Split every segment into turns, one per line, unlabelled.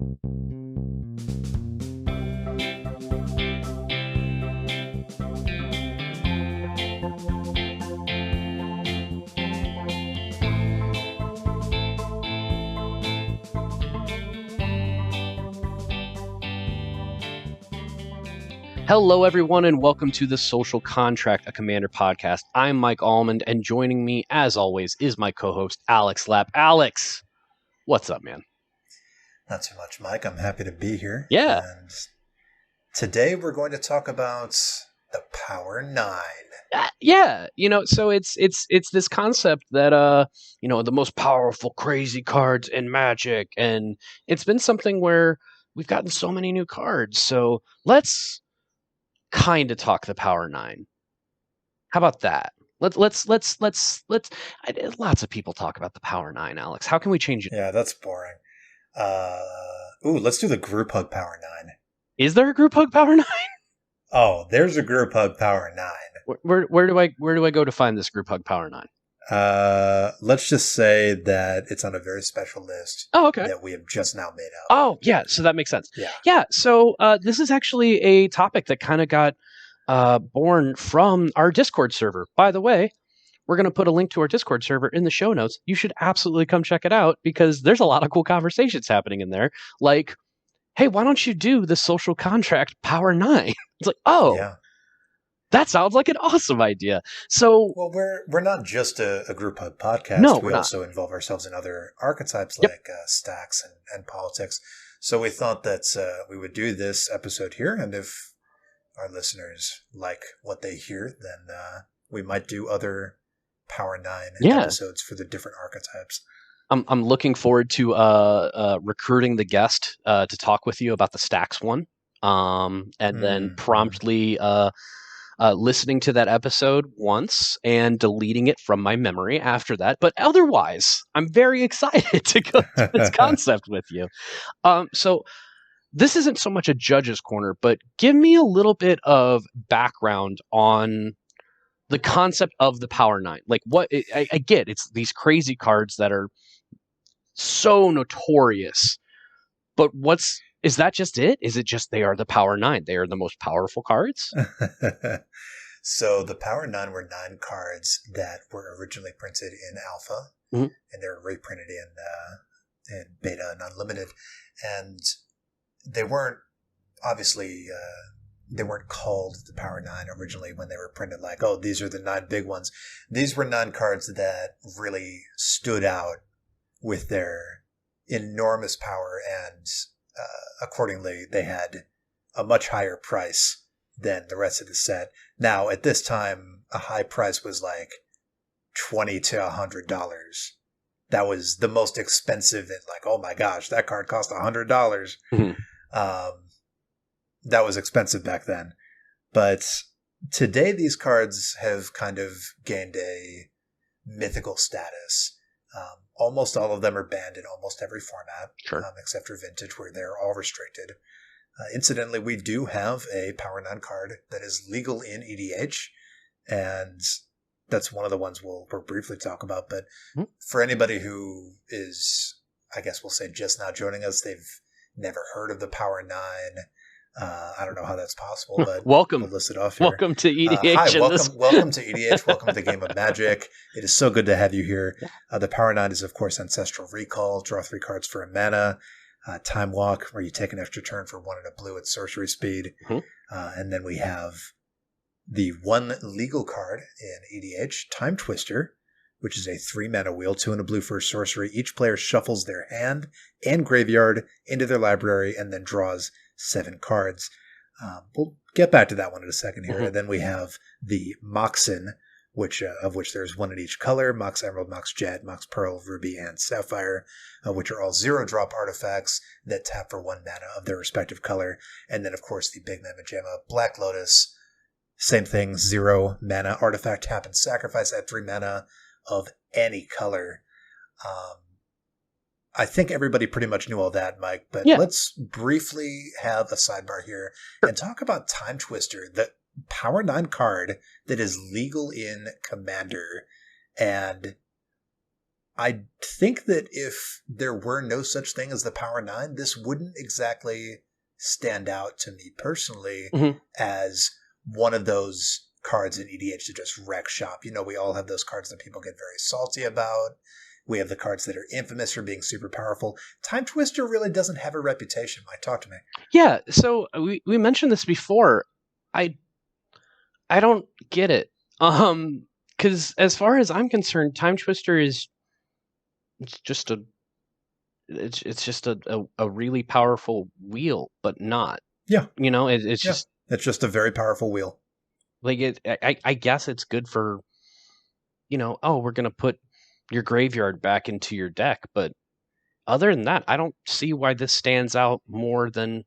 Hello, everyone, and welcome to the Social Contract, a Commander podcast. I'm Mike Almond, and joining me, as always, is my co-host, Alex Lapp. Alex, what's up, man?
Not too much, Mike. I'm happy to be here.
Yeah.
And today we're going to talk about the Power 9.
Yeah, so it's this concept that the most powerful, crazy cards in Magic, and it's been something where we've gotten so many new cards. So let's kind of talk the Power 9. How about that? Let's. Lots of people talk about the Power 9, Alex. How can we change it?
Yeah, that's boring. Let's do the Group Hug Power 9.
Is there a Group Hug Power 9?
Oh, there's a Group Hug Power 9.
Where do I go to find this Group Hug Power 9?
Let's just say that it's on a very special list.
Oh, okay.
That we have just now made out.
Oh, yeah. So that makes sense.
Yeah.
So this is actually a topic that kind of got born from our Discord server. By the way, we're going to put a link to our Discord server in the show notes. You should absolutely come check it out because there's a lot of cool conversations happening in there. Like, hey, why don't you do the Social Contract Power 9? It's like, oh. Yeah. That sounds like an awesome idea. So,
well, we're not just a group hug podcast.
No,
we also involve ourselves in other archetypes like stacks and politics. So we thought that we would do this episode here, and if our listeners like what they hear, then we might do other Power 9 episodes for the different archetypes.
I'm looking forward to recruiting the guest to talk with you about the stacks one, and then promptly listening to that episode once and deleting it from my memory after that. But otherwise, I'm very excited to go through this concept with you. So this isn't so much a judge's corner, but give me a little bit of background on the concept of the Power 9. Like, what I get, it's these crazy cards that are so notorious, but is that just it? Is it just they are the Power 9? They are the most powerful cards?
So the Power 9 were 9 cards that were originally printed in Alpha, and they were reprinted in Beta and Unlimited. And they weren't, obviously, they weren't called the Power 9 originally when they were printed like, oh, these are the 9 big ones. These were 9 cards that really stood out with their enormous power, and accordingly, they had a much higher price than the rest of the set. Now, at this time, a high price was like $20 to $100. That was the most expensive. Like, oh my gosh, that card cost $100. That was expensive back then. But today, these cards have kind of gained a mythical status. Almost all of them are banned in almost every format, except for Vintage, where they're all restricted. Incidentally, we do have a Power 9 card that is legal in EDH, and that's one of the ones we'll briefly talk about. But for anybody who is, I guess we'll say, just now joining us, they've never heard of the Power 9. I don't know how that's possible, but
welcome.
We'll list it off here.
Welcome to EDH.
Hi, welcome to EDH. Welcome to the game of Magic. It is so good to have you here. The Power 9 is, of course, Ancestral Recall. Draw 3 cards for a mana. Time Walk, where you take an extra turn for 1 and a blue at sorcery speed. And then we have the one legal card in EDH, Time Twister, which is a 3 mana wheel, 2 and a blue for sorcery. Each player shuffles their hand and graveyard into their library and then draws 7 cards. We'll get back to that one in a second here. And then we have the Moxen, of which there's 1 in each color: Mox Emerald, Mox Jet, Mox Pearl, Ruby, and Sapphire, which are all 0-drop artifacts that tap for 1 mana of their respective color. And then, of course, the big Mamma Jamma Black Lotus. Same thing, 0 mana artifact, tap and sacrifice at 3 mana of any color. I think everybody pretty much knew all that, Mike, but let's briefly have a sidebar here and talk about Time Twister, the Power 9 card that is legal in Commander. And I think that if there were no such thing as the Power 9, this wouldn't exactly stand out to me personally as one of those cards in EDH to just wreck shop. You know, we all have those cards that people get very salty about. We have the cards that are infamous for being super powerful. Time Twister really doesn't have a reputation. Mike, talk to me.
Yeah, so we mentioned this before. I don't get it. Because as far as I'm concerned, Time Twister is just it's just a really powerful wheel, but not.
Yeah.
You know, it's just
it's just a very powerful wheel.
Like I guess it's good for, you know, we're gonna put your graveyard back into your deck, but other than that, I don't see why this stands out more than,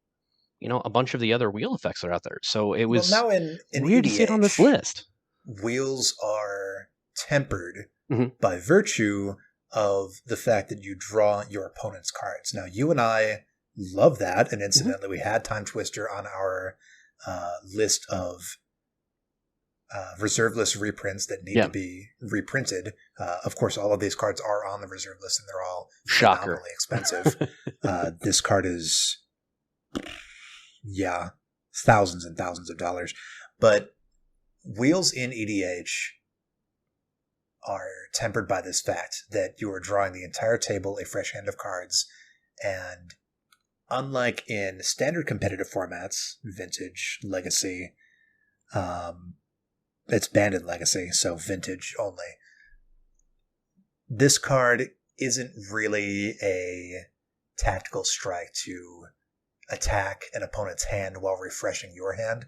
you know, a bunch of the other wheel effects that are out there. So it was
now in
weird
EDH,
to see it on this list.
Wheels are tempered by virtue of the fact that you draw your opponent's cards. Now, you and I love that, and incidentally, we had Time Twister on our list of reserve list reprints that need to be reprinted. Of course, all of these cards are on the reserve list, and they're all phenomenally expensive. This card is, thousands and thousands of dollars. But wheels in EDH are tempered by this fact that you are drawing the entire table a fresh hand of cards, and unlike in standard competitive formats, Vintage, Legacy, it's banned in Legacy, so Vintage only. This card isn't really a tactical strike to attack an opponent's hand while refreshing your hand,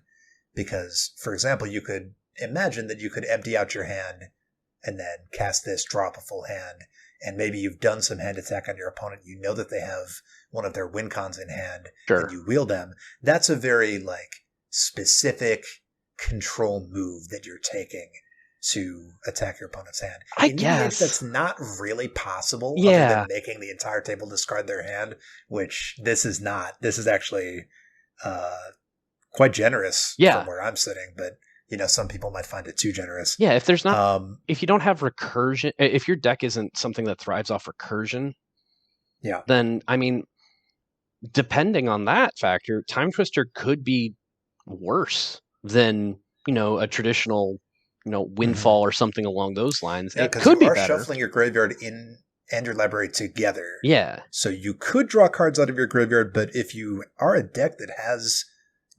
because, for example, you could imagine that you could empty out your hand and then cast this, draw up a full hand, and maybe you've done some hand attack on your opponent. You know that they have one of their win cons in hand, and you wheel them. That's a very specific control move that you're taking to attack your opponent's hand. In EDH, that's not really possible other than making the entire table discard their hand, which this is not. This is actually quite generous from where I'm sitting, but you know, some people might find it too generous.
Yeah, if there's not, if you don't have recursion, if your deck isn't something that thrives off recursion, then, I mean, depending on that factor, Time Twister could be worse than, you know, a traditional, you know, Windfall or something along those lines.
Yeah,
it could be better.
Shuffling your graveyard and your library together.
Yeah.
So you could draw cards out of your graveyard, but if you are a deck that has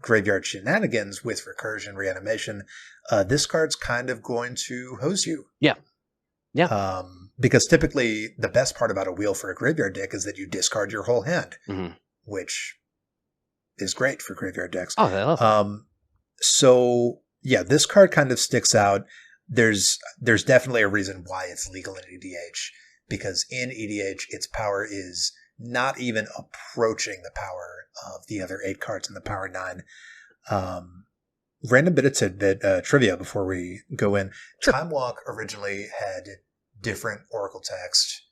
graveyard shenanigans with recursion, reanimation, this card's kind of going to hose you.
Yeah. Yeah.
Because typically the best part about a wheel for a graveyard deck is that you discard your whole hand, which is great for graveyard decks.
Oh, I love that.
So yeah, this card kind of sticks out. There's definitely a reason why it's legal in EDH, because in EDH its power is not even approaching the power of the other 8 cards in the Power 9. Random bit of tidbit trivia before we go in.
Sure.
Time Walk originally had different Oracle text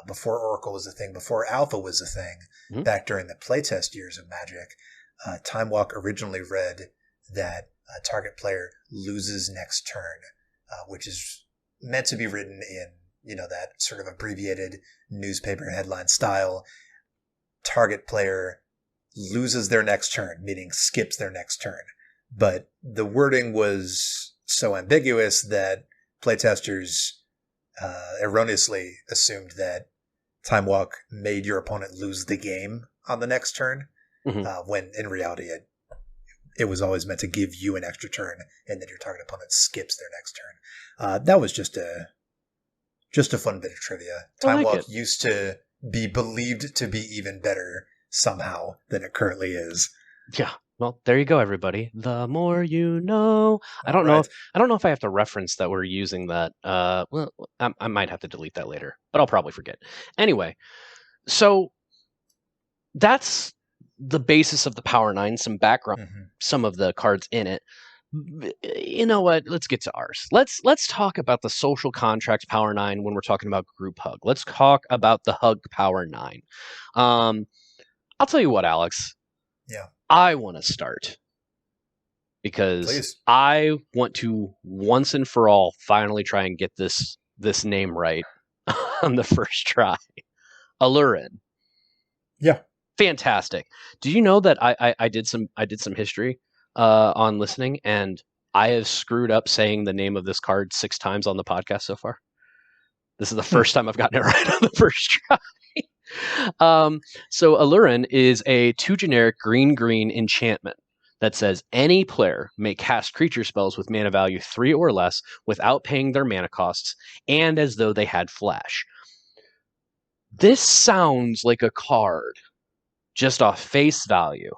before Oracle was a thing, before Alpha was a thing, back during the playtest years of Magic. Time Walk originally read that a target player loses next turn, which is meant to be written in, you know, that sort of abbreviated newspaper headline style. Target player loses their next turn, meaning skips their next turn. But the wording was so ambiguous that playtesters erroneously assumed that Time Walk made your opponent lose the game on the next turn, when in reality it was always meant to give you an extra turn, and then your target opponent skips their next turn. That was just a fun bit of trivia. Time Walk used to be believed to be even better somehow than it currently is.
Yeah. Well, there you go, everybody. The more you know. I don't know if I have to reference that we're using that. Well, I might have to delete that later, but I'll probably forget. Anyway, so that's the basis of the Power 9, some background, some of the cards in it. You know what? Let's get to ours. Let's talk about the social contracts Power 9 when we're talking about group hug. Let's talk about the hug Power 9. I'll tell you what, Alex.
Yeah.
I want to start because I want to once and for all finally try and get this name right. on the first try. Allurin.
Yeah.
Fantastic. Do you know that I did some history on listening, and I have screwed up saying the name of this card 6 times on the podcast so far. This is the first time I've gotten it right on the first try. So Allurin is a 2 generic green enchantment that says any player may cast creature spells with mana value 3 or less without paying their mana costs and as though they had flash. This sounds like a card just off face value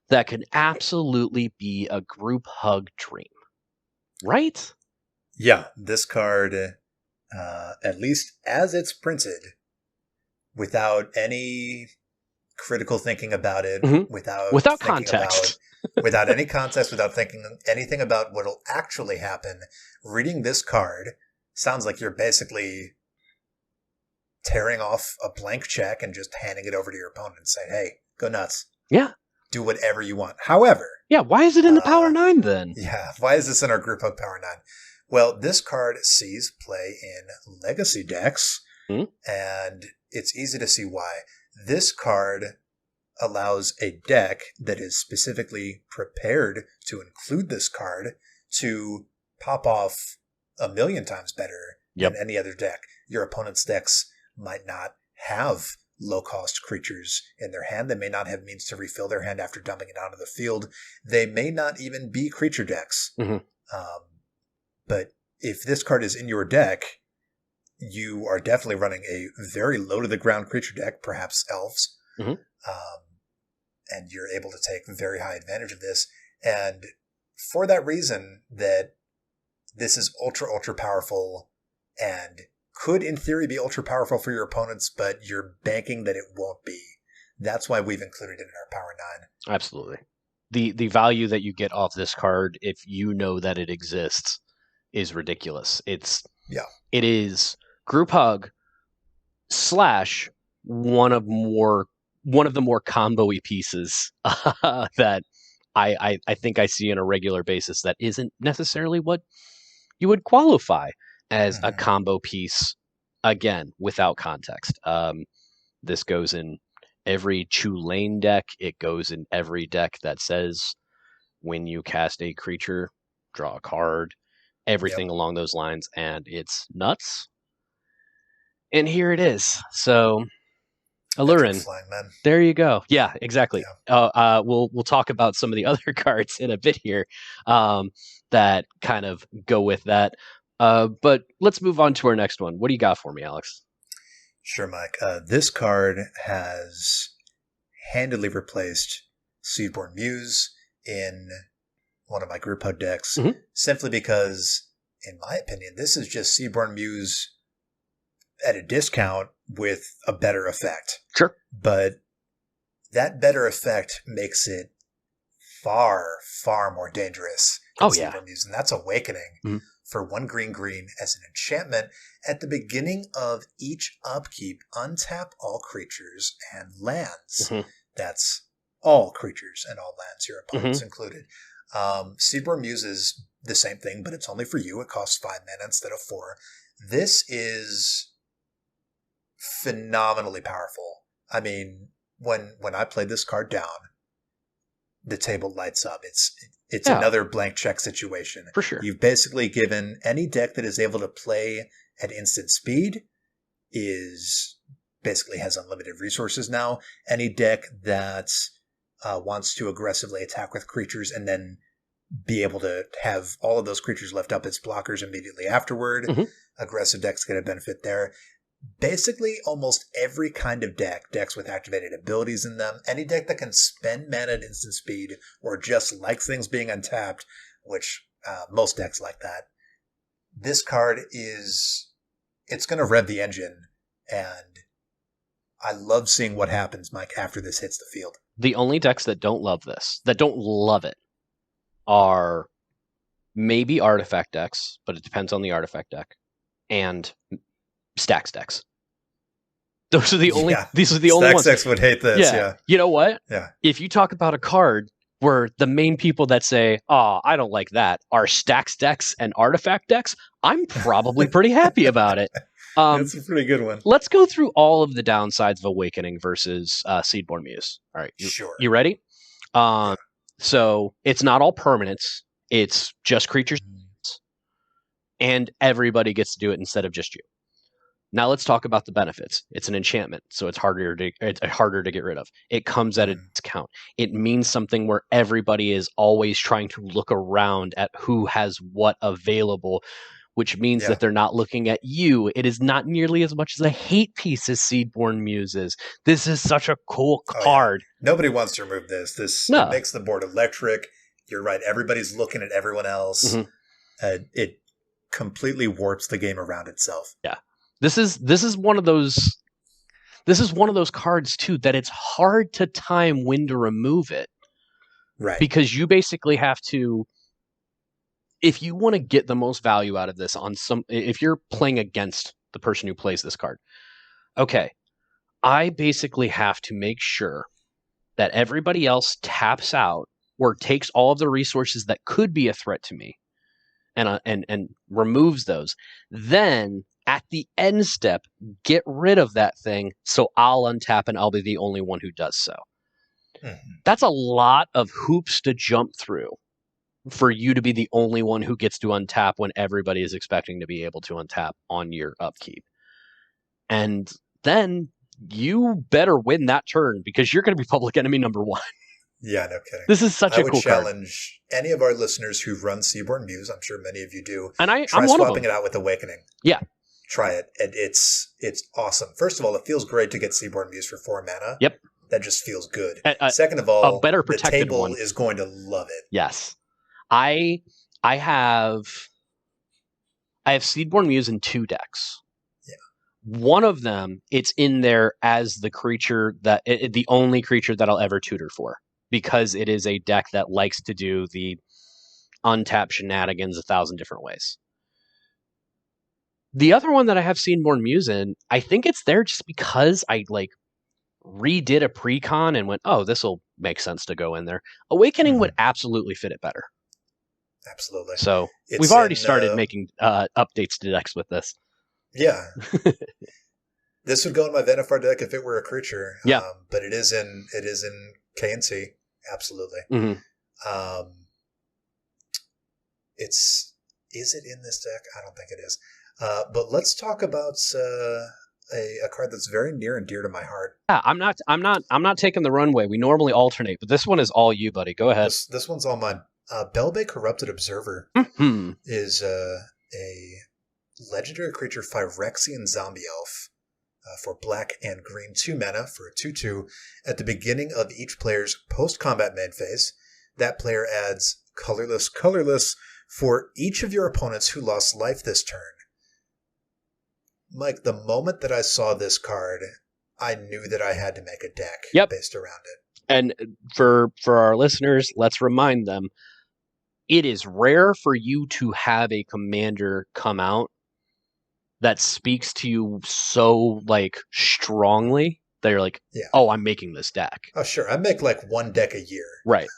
that can absolutely be a group hug dream, right?
Yeah, this card, at least as it's printed, without any critical thinking about it,
without context,
without any context, without thinking anything about what'll actually happen, reading this card sounds like you're basically tearing off a blank check and just handing it over to your opponent and saying, hey, go nuts.
Yeah.
Do whatever you want. However...
Yeah, why is it in the Power 9 then?
Yeah, why is this in our Group Hug Power 9? Well, this card sees play in Legacy decks, and it's easy to see why. This card allows a deck that is specifically prepared to include this card to pop off a million times better than any other deck. Your opponent's decks might not have low-cost creatures in their hand. They may not have means to refill their hand after dumping it onto the field. They may not even be creature decks. But if this card is in your deck, you are definitely running a very low-to-the-ground creature deck, perhaps elves. And you're able to take very high advantage of this. And for that reason, that this is ultra, ultra powerful and could, in theory, be ultra powerful for your opponents, but you're banking that it won't be. That's why we've included it in our Power 9.
Absolutely. The value that you get off this card, if you know that it exists, is ridiculous. It is Group Hug / one of the more combo-y pieces that I think I see on a regular basis that isn't necessarily what you would qualify as a combo piece, again, without context. This goes in every Tulane deck. It goes in every deck that says when you cast a creature, draw a card, everything along those lines, and it's nuts. And here it is. So, Allurin, there you go. Yeah, exactly. Yeah. We'll talk about some of the other cards in a bit here that kind of go with that. But let's move on to our next one. What do you got for me, Alex?
Sure, Mike. This card has handily replaced Seedborn Muse in one of my Group Hug decks, simply because, in my opinion, this is just Seedborn Muse at a discount with a better effect.
Sure.
But that better effect makes it far, far more dangerous than Seedborn Muse, and that's Awakening. For 1 green as an enchantment. At the beginning of each upkeep, untap all creatures and lands. That's all creatures and all lands, your opponents included. Seedborn Muse is the same thing, but it's only for you. It costs 5 mana instead of 4. This is phenomenally powerful. I mean, when I played this card down, the table lights up. It's another blank check situation.
For sure.
You've basically given any deck that is able to play at instant speed basically has unlimited resources now. Any deck that wants to aggressively attack with creatures and then be able to have all of those creatures lift up its blockers immediately afterward. Aggressive decks get a benefit there. Basically, almost every kind of decks with activated abilities in them, any deck that can spend mana at instant speed or just like things being untapped, which most decks like that, this card it's going to rev the engine, and I love seeing what happens, Mike, after this hits the field.
The only decks that don't love it, are maybe artifact decks, but it depends on the artifact deck, and Stacks decks. Those are the only. These are the only ones.
Stacks decks would hate this. Yeah.
You know what?
Yeah.
If you talk about a card where the main people that say, "Oh, I don't like that," are Stacks decks and artifact decks, I'm probably pretty happy about it.
That's a pretty good one.
Let's go through all of the downsides of Awakening versus Seedborn Muse. All right,
Sure.
You ready?
Yeah.
So it's not all permanents. It's just creatures, and everybody gets to do it instead of just you. Now let's talk about the benefits. It's an enchantment, so it's harder to get rid of. It comes at a discount. It means something where everybody is always trying to look around at who has what available, which means that they're not looking at you. It is not nearly as much as a hate piece as Seedborn Muse is. This is such a cool card.
Nobody wants to remove this. It makes the board electric. You're right. Everybody's looking at everyone else. It completely warps the game around itself.
Yeah. This is one of those cards too that it's hard to time when to remove it.
Right.
Because you basically have to, if you want to get the most value out of this if you're playing against the person who plays this card, okay, I basically have to make sure that everybody else taps out or takes all of the resources that could be a threat to me and removes those. Then at the end step, get rid of that thing so I'll untap and I'll be the only one who does so. That's a lot of hoops to jump through for you to be the only one who gets to untap when everybody is expecting to be able to untap on your upkeep. And then you better win that turn because you're going to be public enemy number 1.
Yeah, no kidding.
This is such a cool card.
I would challenge any of our listeners who've run Seedborn Muse. I'm sure many of you do.
And I'm
one
swapping
of them. It out with Awakening.
Yeah.
Try it. And it's awesome. First of all, it feels great to get Seedborn Muse for 4 mana.
Yep.
That just feels good. Second of all,
a better protected
the table
one
is going to love it.
Yes. I have Seedborn Muse in 2 decks. Yeah. One of them, it's in there as the creature the only creature that I'll ever tutor for, because it is a deck that likes to do the untap shenanigans 1,000 different ways. The other one that I have Seedborn Muse in, I think it's there just because I redid a precon and went, oh, this will make sense to go in there. Awakening would absolutely fit it better.
Absolutely.
So we've already started making updates to decks with this.
Yeah. This would go in my Vanifar deck if it were a creature.
Yeah.
But it is in KNC. Absolutely. Is it in this deck? I don't think it is. But let's talk about a card that's very near and dear to my heart.
Yeah, I'm not taking the runway. We normally alternate, but this one is all you, buddy. Go ahead.
This one's all mine. Belbay Corrupted Observer is a legendary creature, Phyrexian Zombie Elf, for black and green 2 mana for a 2/2. At the beginning of each player's post-combat main phase, that player adds colorless for each of your opponents who lost life this turn. Mike, the moment that I saw this card, I knew that I had to make a deck based around it.
And for our listeners, let's remind them, it is rare for you to have a commander come out that speaks to you so strongly that you're like, oh, I'm making this deck.
Oh, sure. I make 1 deck a year.
Right.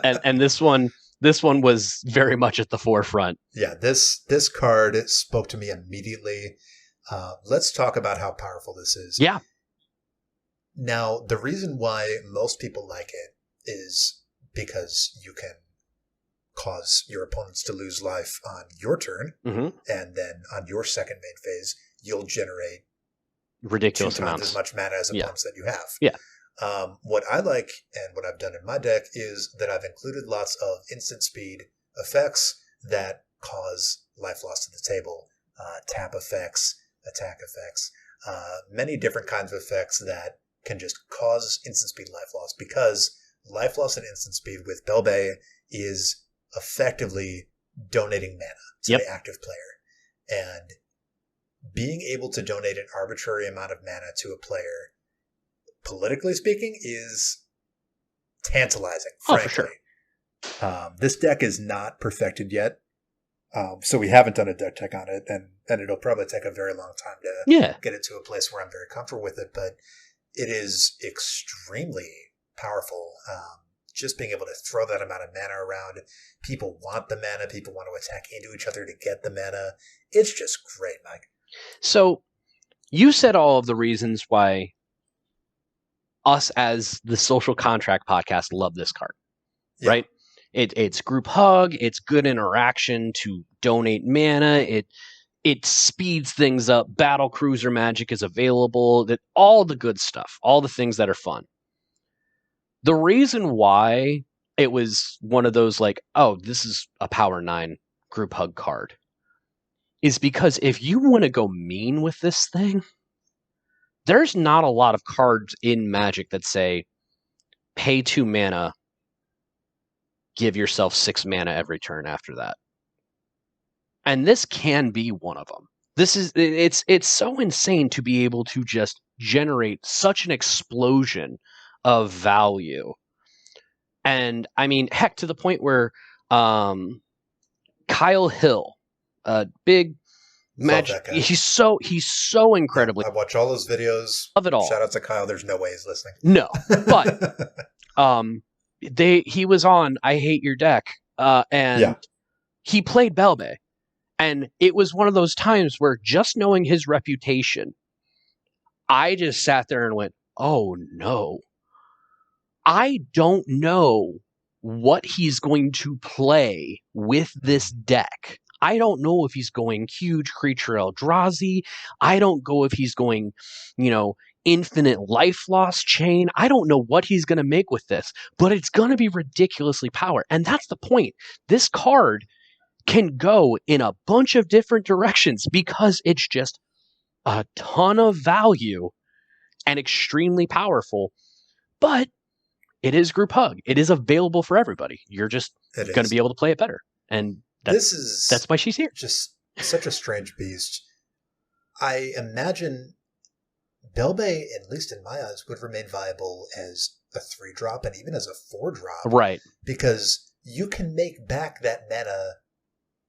and this one was very much at the forefront.
Yeah, this card spoke to me immediately. Let's talk about how powerful this is.
Yeah.
Now, the reason why most people like it is because you can cause your opponents to lose life on your turn, and then on your second main phase, you'll generate
ridiculous
2 times as much mana as opponents that you have.
Yeah.
What I like and what I've done in my deck is that I've included lots of instant speed effects that cause life loss to the table, tap effects, attack effects, many different kinds of effects that can just cause instant speed life loss, because life loss and instant speed with Belbay is effectively donating mana to the active player. And being able to donate an arbitrary amount of mana to a player, politically speaking, is tantalizing, frankly.
Oh, for
sure. This deck is not perfected yet. So we haven't done a deck tech on it, and it'll probably take a very long time to get it to a place where I'm very comfortable with it, but it is extremely powerful. Just being able to throw that amount of mana around. People want the mana. People want to attack into each other to get the mana. It's just great, Mike.
So you said all of the reasons why us as the Social Contract podcast love this card, right? It's group hug. It's good interaction to donate mana. It speeds things up. Battle cruiser magic is available. That all the good stuff, all the things that are fun. The reason why it was one of those like, oh, this is a Power 9 group hug card, is because if you want to go mean with this thing, there's not a lot of cards in Magic that say, pay 2 mana, give yourself 6 mana every turn after that. And this can be one of them. It's so insane to be able to just generate such an explosion of value. And I mean, heck, to the point where Kyle Hill, a big Magic, he's so incredibly.
I watch all those videos.
Love it all.
Shout out to Kyle. There's no way he's listening.
No, but he was on I Hate Your Deck, and he played Belbe. And it was one of those times where just knowing his reputation, I just sat there and went, oh no. I don't know what he's going to play with this deck. I don't know if he's going huge creature Eldrazi. I don't know if he's going, infinite life loss chain. I don't know what he's going to make with this, but it's going to be ridiculously powered. And that's the point. This card can go in a bunch of different directions because it's just a ton of value and extremely powerful. But it is group hug. It is available for everybody. You're just going to be able to play it better. And that's why she's here.
Just such a strange beast. I imagine Belbe, at least in my eyes, would remain viable as a 3-drop and even as a 4-drop.
Right.
Because you can make back that mana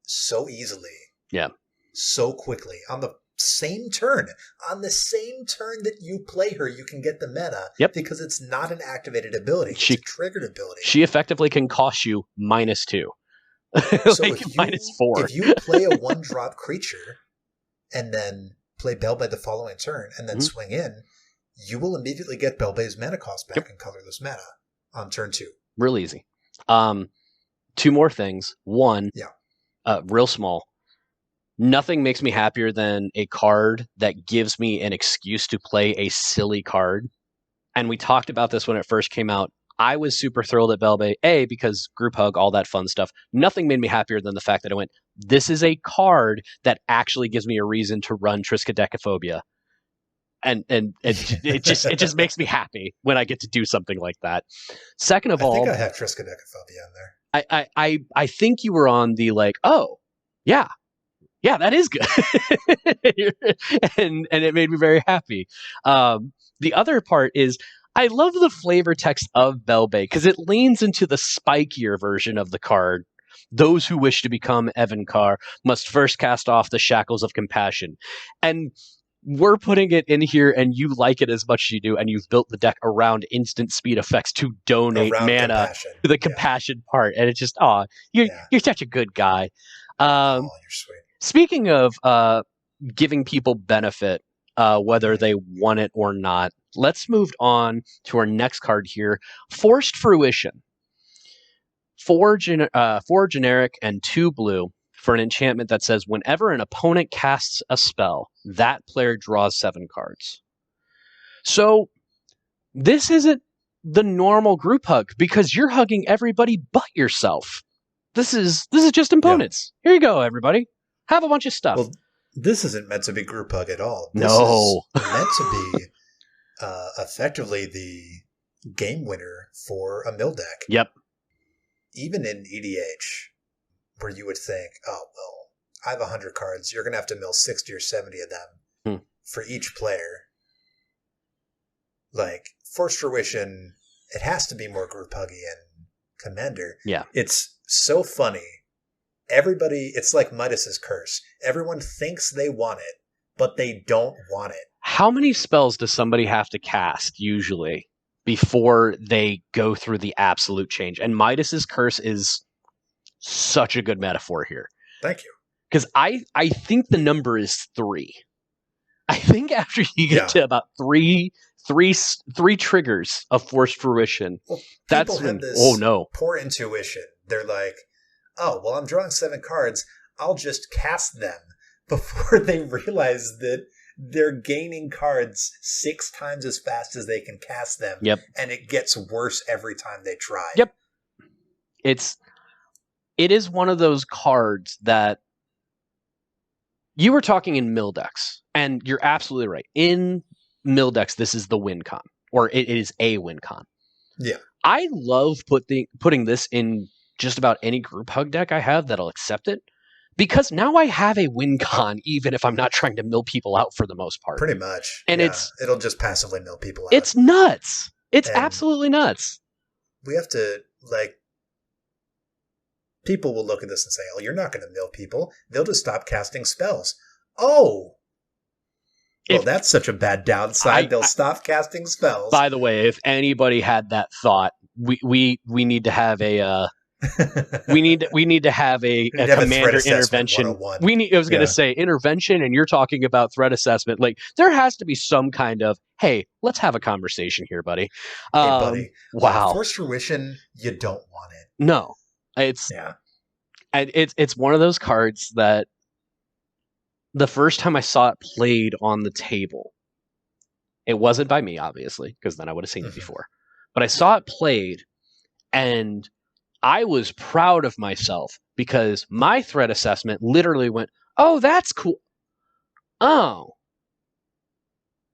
so easily.
Yeah.
So quickly. On the same turn. On the same turn that you play her, you can get the mana.
Yep.
Because it's not an activated ability. It's a triggered ability.
She effectively can cost you -2.
So
like -4.
If you play a 1-drop creature and then play Belbe the following turn and then swing in, you will immediately get Belbe's mana cost back in colorless mana on turn 2.
Real easy. 2 more things. One, real small. Nothing makes me happier than a card that gives me an excuse to play a silly card. And we talked about this when it first came out. I was super thrilled at Belbe, because group hug, all that fun stuff. Nothing made me happier than the fact that I went, this is a card that actually gives me a reason to run Triskaidekaphobia. And it just makes me happy when I get to do something like that. Second of all,
I think I have Triskaidekaphobia in there.
I think you were on the like, oh, yeah, that is good. and it made me very happy. The other part is I love the flavor text of Belbe because it leans into the spikier version of the card. Those who wish to become Evankar must first cast off the shackles of compassion. And we're putting it in here and you like it as much as you do, and you've built the deck around instant speed effects to donate mana to the compassion part. And it's just, you're such a good guy.
You're sweet.
Speaking of giving people benefit, whether they want it or not, let's move on to our next card here, Forced Fruition. 4 generic and 2 blue for an enchantment that says whenever an opponent casts a spell, that player draws 7 cards. So this isn't the normal group hug because you're hugging everybody but yourself. This is just opponents. Here you go, everybody. Have a bunch of stuff.
Well, this isn't meant to be group hug at all. This
is
meant to be effectively the game winner for a mill deck.
Yep.
Even in EDH, where you would think, oh, well, I have 100 cards. You're going to have to mill 60 or 70 of them for each player. Like, Forced Fruition, it has to be more group huggy in Commander.
Yeah.
It's so funny. Everybody, it's like Midas's Curse. Everyone thinks they want it, but they don't want it.
How many spells does somebody have to cast usually before they go through the absolute change? And Midas's Curse is such a good metaphor here.
Thank you.
Because I think the number is 3. I think after you get to about three triggers of forced fruition,
well,
that's when
poor intuition. They're like, oh, well, I'm drawing 7 cards. I'll just cast them, before they realize that they're gaining cards 6 times as fast as they can cast them.
Yep.
And it gets worse every time they try.
Yep. It is one of those cards that you were talking in mill decks, and you're absolutely right. In mill decks, this is the win con, or it is a win con.
Yeah.
I love putting this in just about any group hug deck I have that'll accept it, because now I have a win con, even if I'm not trying to mill people out for the most part.
Pretty much.
And
it'll just passively mill people out.
It's nuts. It's absolutely nuts.
We have to, people will look at this and say, oh, you're not going to mill people. They'll just stop casting spells. Oh. Well, that's such a bad downside. They'll stop casting spells.
By the way, if anybody had that thought, we need to have a we need to have a commander intervention. I was going to say intervention, and you're talking about threat assessment. Like, there has to be some kind of, hey, let's have a conversation here, buddy.
Hey, buddy.
Wow.
Forced fruition, you don't want it.
No. It's one of those cards that the first time I saw it played on the table, it wasn't by me, obviously, because then I would have seen it before. But I saw it played, and I was proud of myself because my threat assessment literally went, oh, that's cool. Oh.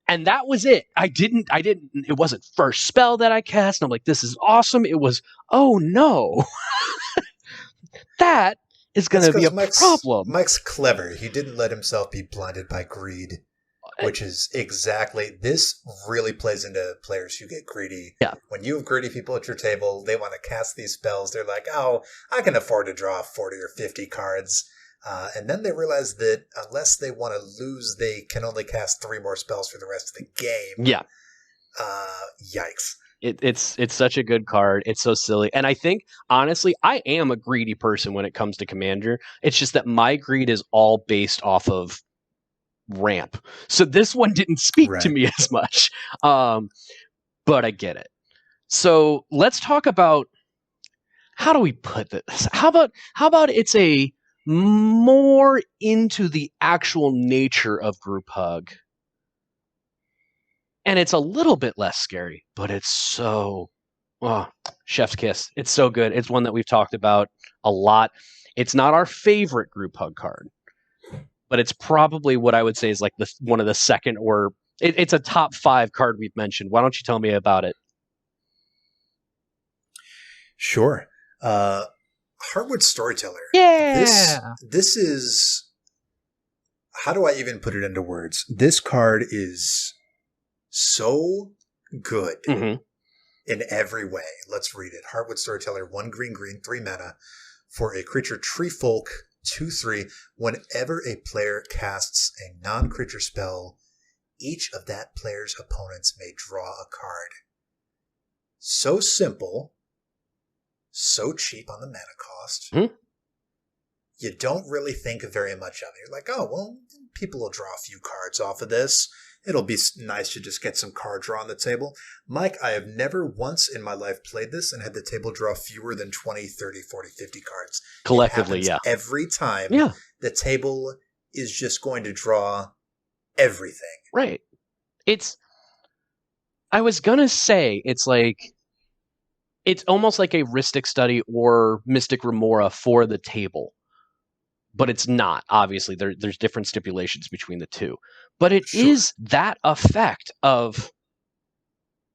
And that was it. It wasn't first spell that I cast. And I'm like, this is awesome. It was, oh no. That is going to be a problem.
Mike's clever. He didn't let himself be blinded by greed, which is this really plays into players who get greedy.
Yeah.
When you have greedy people at your table, they want to cast these spells. They're like, oh, I can afford to draw 40 or 50 cards. And then they realize that unless they want to lose, they can only cast 3 more spells for the rest of the game.
Yeah.
Yikes.
It's such a good card. It's so silly. And I think, honestly, I am a greedy person when it comes to Commander. It's just that my greed is all based off of ramp. So this one didn't speak to me as much. But I get it. So let's talk about, how do we put this? How about it's a more into the actual nature of group hug. And it's a little bit less scary, but it's so, chef's kiss. It's so good. It's one that we've talked about a lot. It's not our favorite group hug card, but it's probably what I would say is like one of the second, or it's a top 5 card we've mentioned. Why don't you tell me about it?
Sure. Heartwood Storyteller.
Yeah.
This is, how do I even put it into words? This card is so good in every way. Let's read it. Heartwood Storyteller, 1 green, 3 mana for a creature tree folk, 2/3. Whenever a player casts a non-creature spell, each of that player's opponents may draw a card. So simple, so cheap on the mana cost. You don't really think very much of it. You're like, oh, well, people will draw a few cards off of this. It'll be nice to just get some card draw on the table. Mike, I have never once in my life played this and had the table draw fewer than 20, 30, 40, 50 cards.
Collectively, yeah.
Every time the table is just going to draw everything.
Right. I was going to say, it's almost like a Rhystic Study or Mystic Remora for the table. But it's not, obviously. There's different stipulations between the two. But it is that effect of,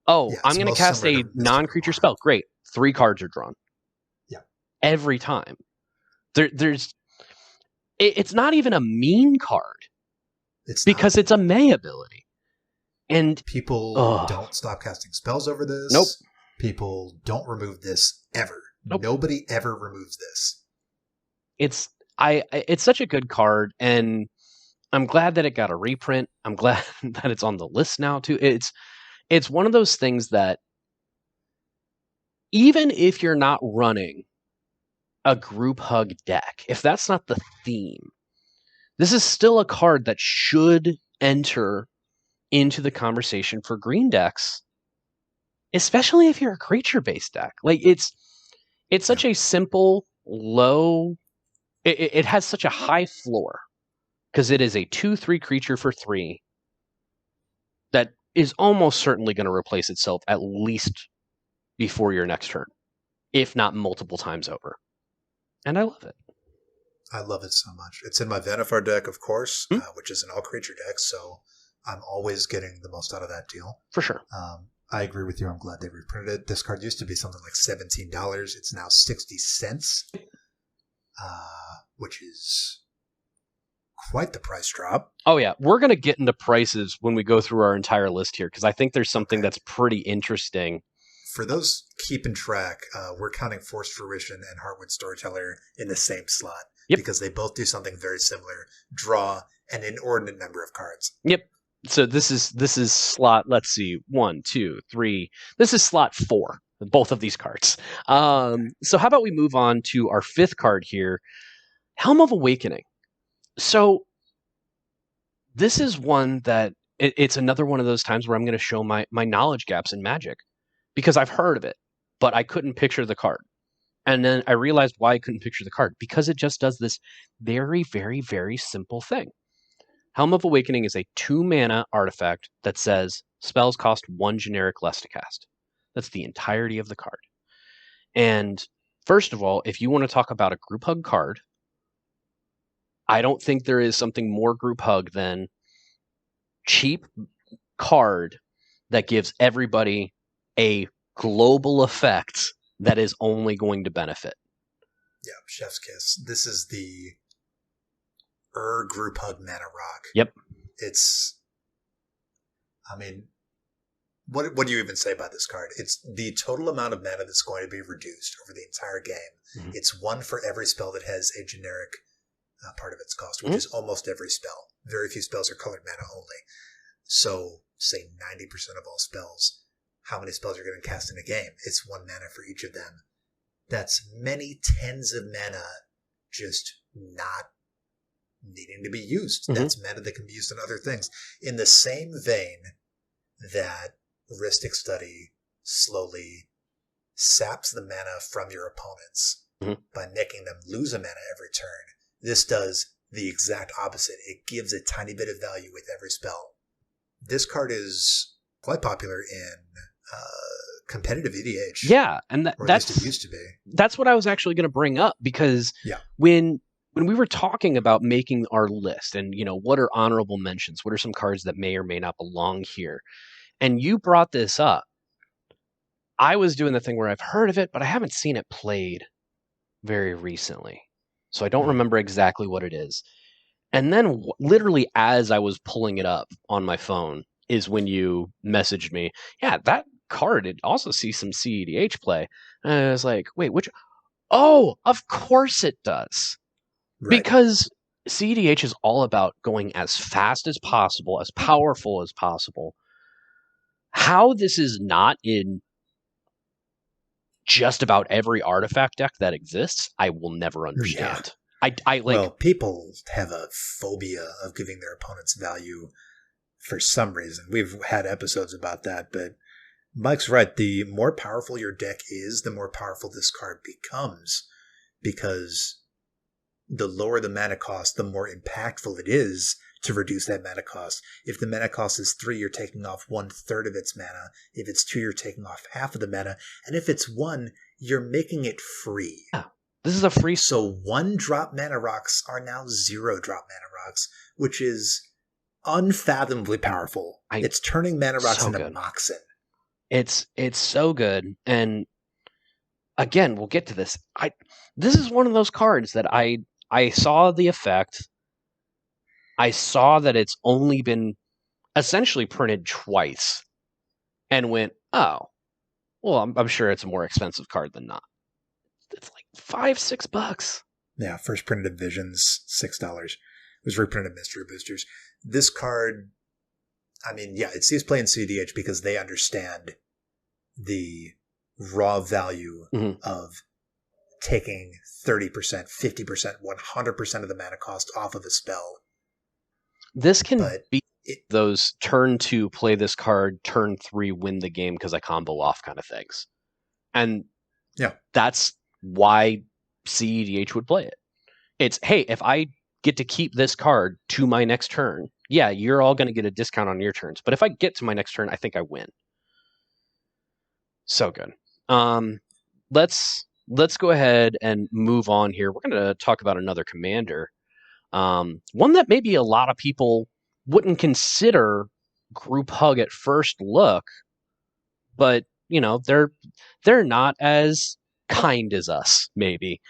I'm going to cast a non-creature spell. Great. 3 cards are drawn.
Yeah.
Every time. It's not even a mean card. Because it's a May ability. And
people don't stop casting spells over this.
Nope.
People don't remove this ever.
Nope.
Nobody ever removes this.
It's such a good card, and I'm glad that it got a reprint. I'm glad that it's on the list now too. It's one of those things that even if you're not running a group hug deck, if that's not the theme, this is still a card that should enter into the conversation for green decks, especially if you're a creature-based deck. Like, it's such a simple, low... It has such a high floor, because it is a 2/3 creature for 3 that is almost certainly going to replace itself at least before your next turn, if not multiple times over. And I love it.
I love it so much. It's in my Vanifar deck, of course, which is an all-creature deck, so I'm always getting the most out of that deal.
For sure.
I agree with you. I'm glad they reprinted it. This card used to be something like $17. It's now 60 cents, which is quite the price drop.
Oh, yeah. We're going to get into prices when we go through our entire list here, because I think there's something that's pretty interesting.
For those keeping track, we're counting Forced Fruition and Heartwood Storyteller in the same slot.
Yep.
Because they both do something very similar. Draw an inordinate number of cards.
Yep. So this is slot, let's see, 1, 2, 3. This is slot 4, both of these cards. So how about we move on to our 5th card here, Helm of Awakening. So this is one that it's another one of those times where I'm going to show my knowledge gaps in Magic, because I've heard of it, but I couldn't picture the card. And then I realized why I couldn't picture the card, because it just does this very, very, very simple thing. Helm of Awakening is a 2-mana artifact that says spells cost 1 generic less to cast. That's the entirety of the card. And first of all, if you want to talk about a group hug card, I don't think there is something more group hug than cheap card that gives everybody a global effect that is only going to benefit.
Yeah, Chef's Kiss. This is the Group Hug Mana Rock.
Yep.
It's, I mean, what do you even say about this card? It's the total amount of mana that's going to be reduced over the entire game. Mm-hmm. It's 1 for every spell that has a generic part of its cost, which is almost every spell. Very few spells are colored mana only. So, say 90% of all spells. How many spells are going to cast in a game? It's 1 mana for each of them. That's many tens of mana just not needing to be used. Mm-hmm. That's mana that can be used on other things. In the same vein that Rhystic Study slowly saps the mana from your opponents by making them lose a mana every turn, this does the exact opposite. It gives a tiny bit of value with every spell. This card is quite popular in competitive EDH.
Yeah, and that's
it used to be.
That's what I was actually going to bring up, because when we were talking about making our list and, you know, what are honorable mentions, what are some cards that may or may not belong here, and you brought this up, I was doing the thing where I've heard of it, but I haven't seen it played very recently, so I don't remember exactly what it is. And then literally as I was pulling it up on my phone is when you messaged me, yeah, that card, it also sees some CEDH play. And I was like, wait, which? Oh, of course it does. Right. Because CEDH is all about going as fast as possible, as powerful as possible. How this is not in just about every artifact deck that exists, I will never understand. Yeah.
Well, people have a phobia of giving their opponents value for some reason. We've had episodes about that, but Mike's right. The more powerful your deck is, the more powerful this card becomes, because the lower the mana cost, the more impactful it is to reduce that mana cost. If the mana cost is 3, you're taking off 1/3 of its mana. If it's 2, you're taking off half of the mana. And if it's 1, you're making it free.
Yeah. This is a free...
So 1-drop mana rocks are now 0-drop mana rocks, which is unfathomably powerful. It's turning mana rocks into Moxen.
It's so good. And again, we'll get to this. This is one of those cards that I saw the effect. I saw that it's only been essentially printed twice and went, oh, well, I'm sure it's a more expensive card than not. It's like $5-6.
Yeah, first printed at Visions, $6. It was reprinted Mystery Boosters. This card, I mean, yeah, it sees play in CDH because they understand the raw value of taking 30%, 50%, 100% of the mana cost off of a spell.
This can be... those turn 2, play this card, turn 3, win the game because I combo off kind of things. And that's why CEDH would play it. It's, hey, if I get to keep this card to my next turn, yeah, you're all going to get a discount on your turns. But if I get to my next turn, I think I win. So good. Let's go ahead and move on here. We're going to talk about another commander. One that maybe a lot of people wouldn't consider group hug at first look, but they're not as kind as us, maybe.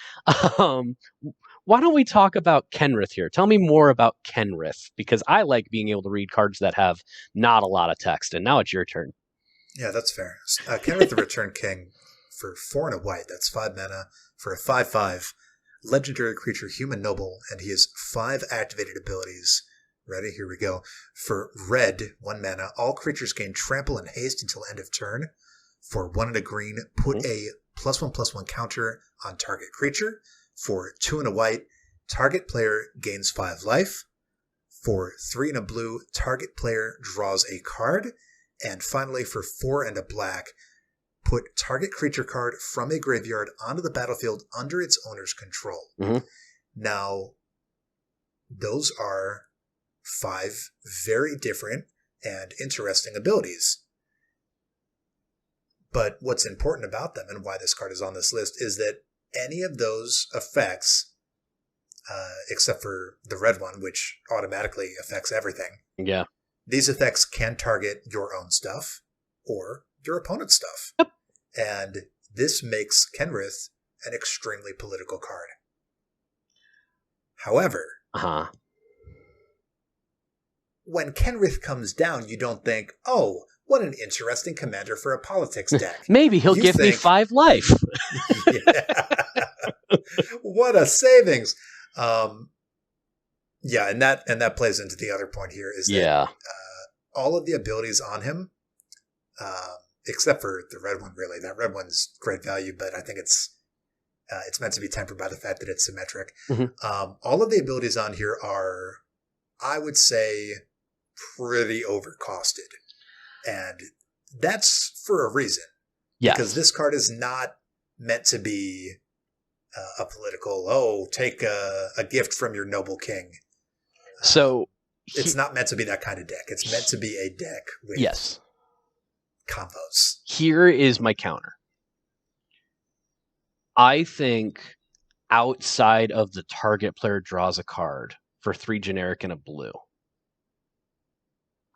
Why don't we talk about Kenrith here? Tell me more about Kenrith, because I like being able to read cards that have not a lot of text, and now it's your turn.
Yeah, that's fair. Kenrith the Return King for 4 and a white. That's 5 mana for a 5/5 legendary creature, human noble, and he has 5 activated abilities. Ready? Here we go. For red, 1 mana, all creatures gain trample and haste until end of turn. For 1 and a green, put a +1/+1 counter on target creature. For 2 and a white, target player gains 5 life. For 3 and a blue, target player draws a card. And finally, for 4 and a black, put target creature card from a graveyard onto the battlefield under its owner's control.
Mm-hmm.
Now, those are 5 very different and interesting abilities. But what's important about them and why this card is on this list is that any of those effects, except for the red one, which automatically affects everything.
Yeah.
These effects can target your own stuff or your opponent's stuff.
Yep.
And this makes Kenrith an extremely political card. However, when Kenrith comes down, you don't think, oh, what an interesting commander for a politics deck.
Maybe he'll give me 5 life.
What a savings. Yeah, and that plays into the other point here is that all of the abilities on him, except for the red one, really. That red one's great value, but I think it's meant to be tempered by the fact that it's symmetric.
Mm-hmm.
All of the abilities on here are, I would say, pretty overcosted. And that's for a reason.
Yes.
Because this card is not meant to be a political, take a gift from your noble king.
So
it's not meant to be that kind of deck. It's meant to be a deck with combos.
Here is my counter. I think outside of the target player draws a card for 3 generic and a blue,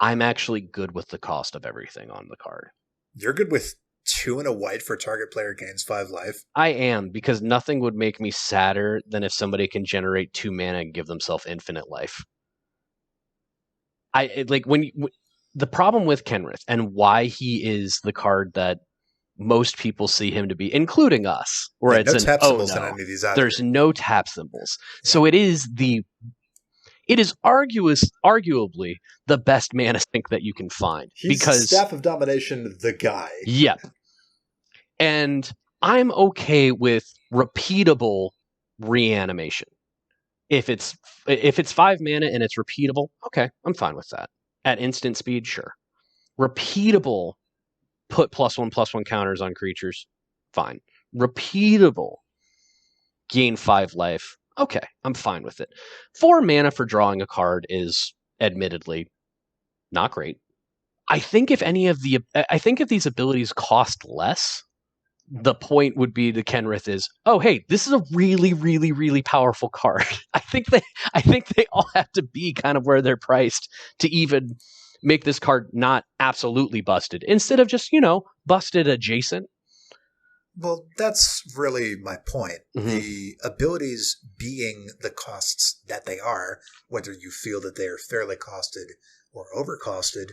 I'm actually good with the cost of everything on the card.
You're good with 2 and a white for target player gains 5 life?
I am, because nothing would make me sadder than if somebody can generate 2 mana and give themselves infinite life. The problem with Kenrith and why he is the card that most people see him to be, including us, where it's
no tap symbols in any of these either.
There's no tap symbols. Yeah. So it is arguably the best mana sink that you can find.
He's
because
Staff of Domination, the guy.
Yep. And I'm okay with repeatable reanimation. If it's 5 mana and it's repeatable, okay, I'm fine with that. At instant speed, sure. Repeatable, put +1/+1 counters on creatures, fine. Repeatable, gain 5 life, okay, I'm fine with it. 4 mana for drawing a card is admittedly not great. I think if these abilities cost less, the point would be to Kenrith is, oh, hey, this is a really, really, really powerful card. I think they all have to be kind of where they're priced to even make this card not absolutely busted, instead of just, busted adjacent.
Well, that's really my point.
Mm-hmm.
The abilities being the costs that they are, whether you feel that they are fairly costed or overcosted,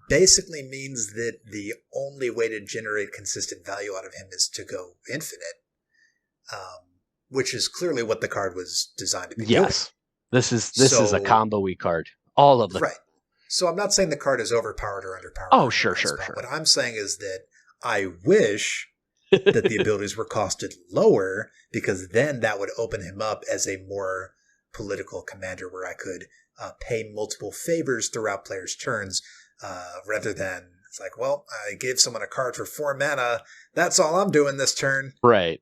basically means that the only way to generate consistent value out of him is to go infinite, which is clearly what the card was designed to be doing.
This is a combo-y card. All of them.
Right. So I'm not saying the card is overpowered or underpowered.
Oh, sure.
What I'm saying is that I wish that the abilities were costed lower, because then that would open him up as a more political commander where I could pay multiple favors throughout players' turns, rather than it's like, well, I gave someone a card for 4 mana. That's all I'm doing this turn.
Right.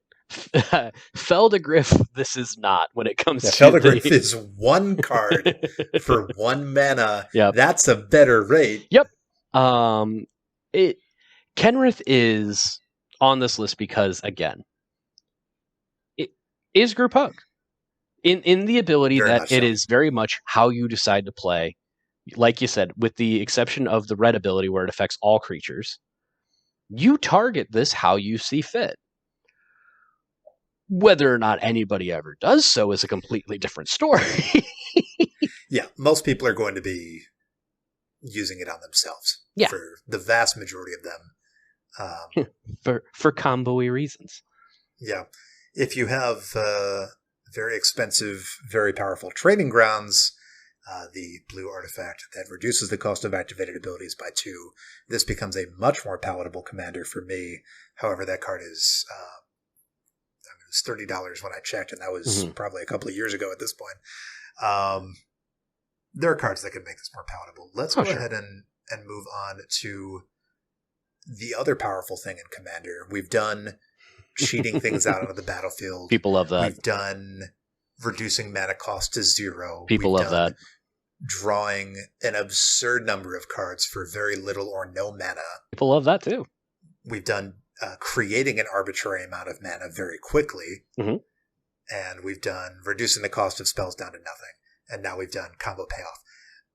Feldegriff, this is not when it comes to
Feldegriff is 1 card for 1 mana.
Yep.
That's a better rate.
Yep. Kenrith is on this list because, again, it is group hug. In the ability
Very
that
much
it
so.
is very much how you decide to play. Like you said, with the exception of the red ability where it affects all creatures, you target this how you see fit. Whether or not anybody ever does so is a completely different story.
Yeah, most people are going to be using it on themselves.
Yeah.
For the vast majority of them.
For combo-y reasons.
Yeah. If you have very expensive, very powerful training grounds, the blue artifact that reduces the cost of activated abilities by 2, this becomes a much more palatable commander for me. However, that card is it was $30 when I checked, and that was probably a couple of years ago at this point. There are cards that can make this more palatable. Let's go ahead and move on to the other powerful thing in Commander. We've done cheating things out onto the battlefield.
People love that.
We've done reducing mana cost to 0.
People love that.
Drawing an absurd number of cards for very little or no mana.
People love that too.
We've done creating an arbitrary amount of mana very quickly. And we've done reducing the cost of spells down to nothing. And now we've done combo payoff.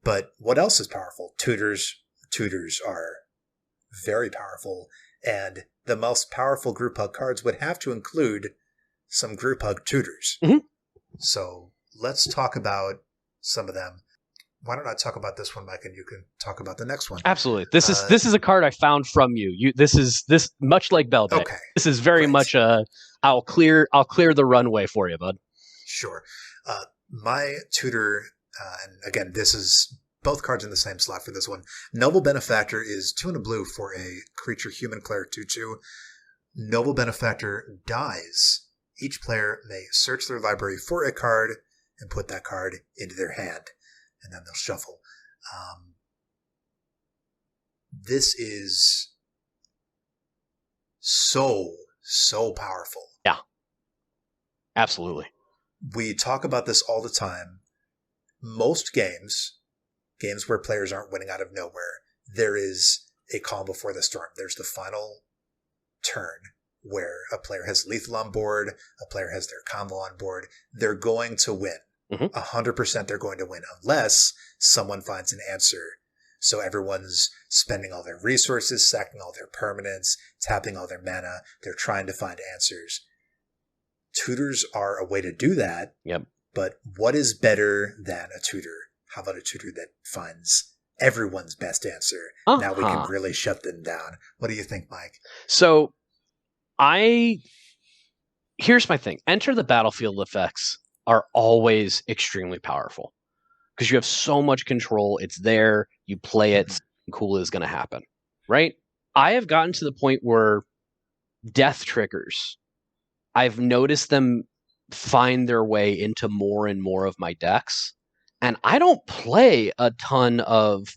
But what else is powerful? Tutors. Tutors are very powerful. And the most powerful group hug cards would have to include some group hug tutors. So let's talk about some of them. Why don't I talk about this one, Mike, and you can talk about the next one?
Absolutely. This is a card I found from you. This much like Belbay.
Okay.
This is very much I'll clear the runway for you, bud.
Sure. My tutor, and again, this is both cards in the same slot for this one. Noble Benefactor is 2 and a blue for a creature human cleric 2/2. Noble Benefactor dies. Each player may search their library for a card and put that card into their hand, and then they'll shuffle. This is so powerful.
Yeah. Absolutely.
We talk about this all the time. Most games where players aren't winning out of nowhere, there is a calm before the storm. There's the final turn where a player has lethal on board, a player has their combo on board. They're going to win. 100% they're going to win unless someone finds an answer. So everyone's spending all their resources, sacking all their permanents, tapping all their mana. They're trying to find answers. Tutors are a way to do that.
Yep.
But what is better than a tutor? How about a tutor that finds everyone's best answer? Now we can really shut them down. What do you think, Mike?
So here's my thing. Enter the battlefield effects are always extremely powerful because you have so much control. It's there. You play it. Something cool is going to happen, right? I have gotten to the point where death triggers, I've noticed them find their way into more and more of my decks. And I don't play a ton of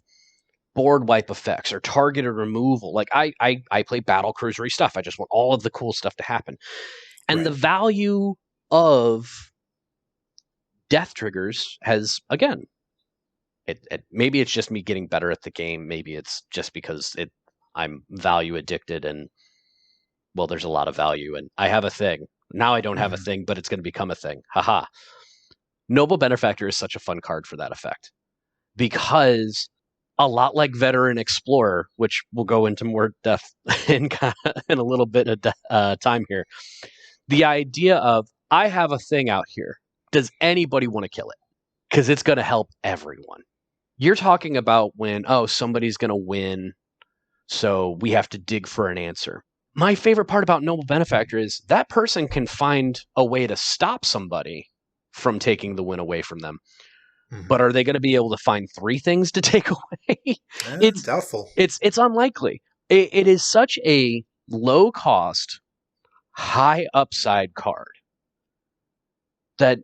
board wipe effects or targeted removal. Like I play battle cruisery stuff. I just want all of the cool stuff to happen. And the value of death triggers has, again, maybe it's just me getting better at the game. Maybe it's just because I'm value addicted and, well, there's a lot of value and I have a thing. Now I don't have a thing, but it's going to become a thing. Haha. Noble Benefactor is such a fun card for that effect because a lot like Veteran Explorer, which we'll go into more depth in a little bit of time here, the idea of I have a thing out here. Does anybody want to kill it? Because it's going to help everyone. You're talking about when, somebody's going to win, so we have to dig for an answer. My favorite part about Noble Benefactor is that person can find a way to stop somebody from taking the win away from them. But are they going to be able to find 3 things to take away?
It's doubtful.
It's unlikely. It is such a low cost, high upside card that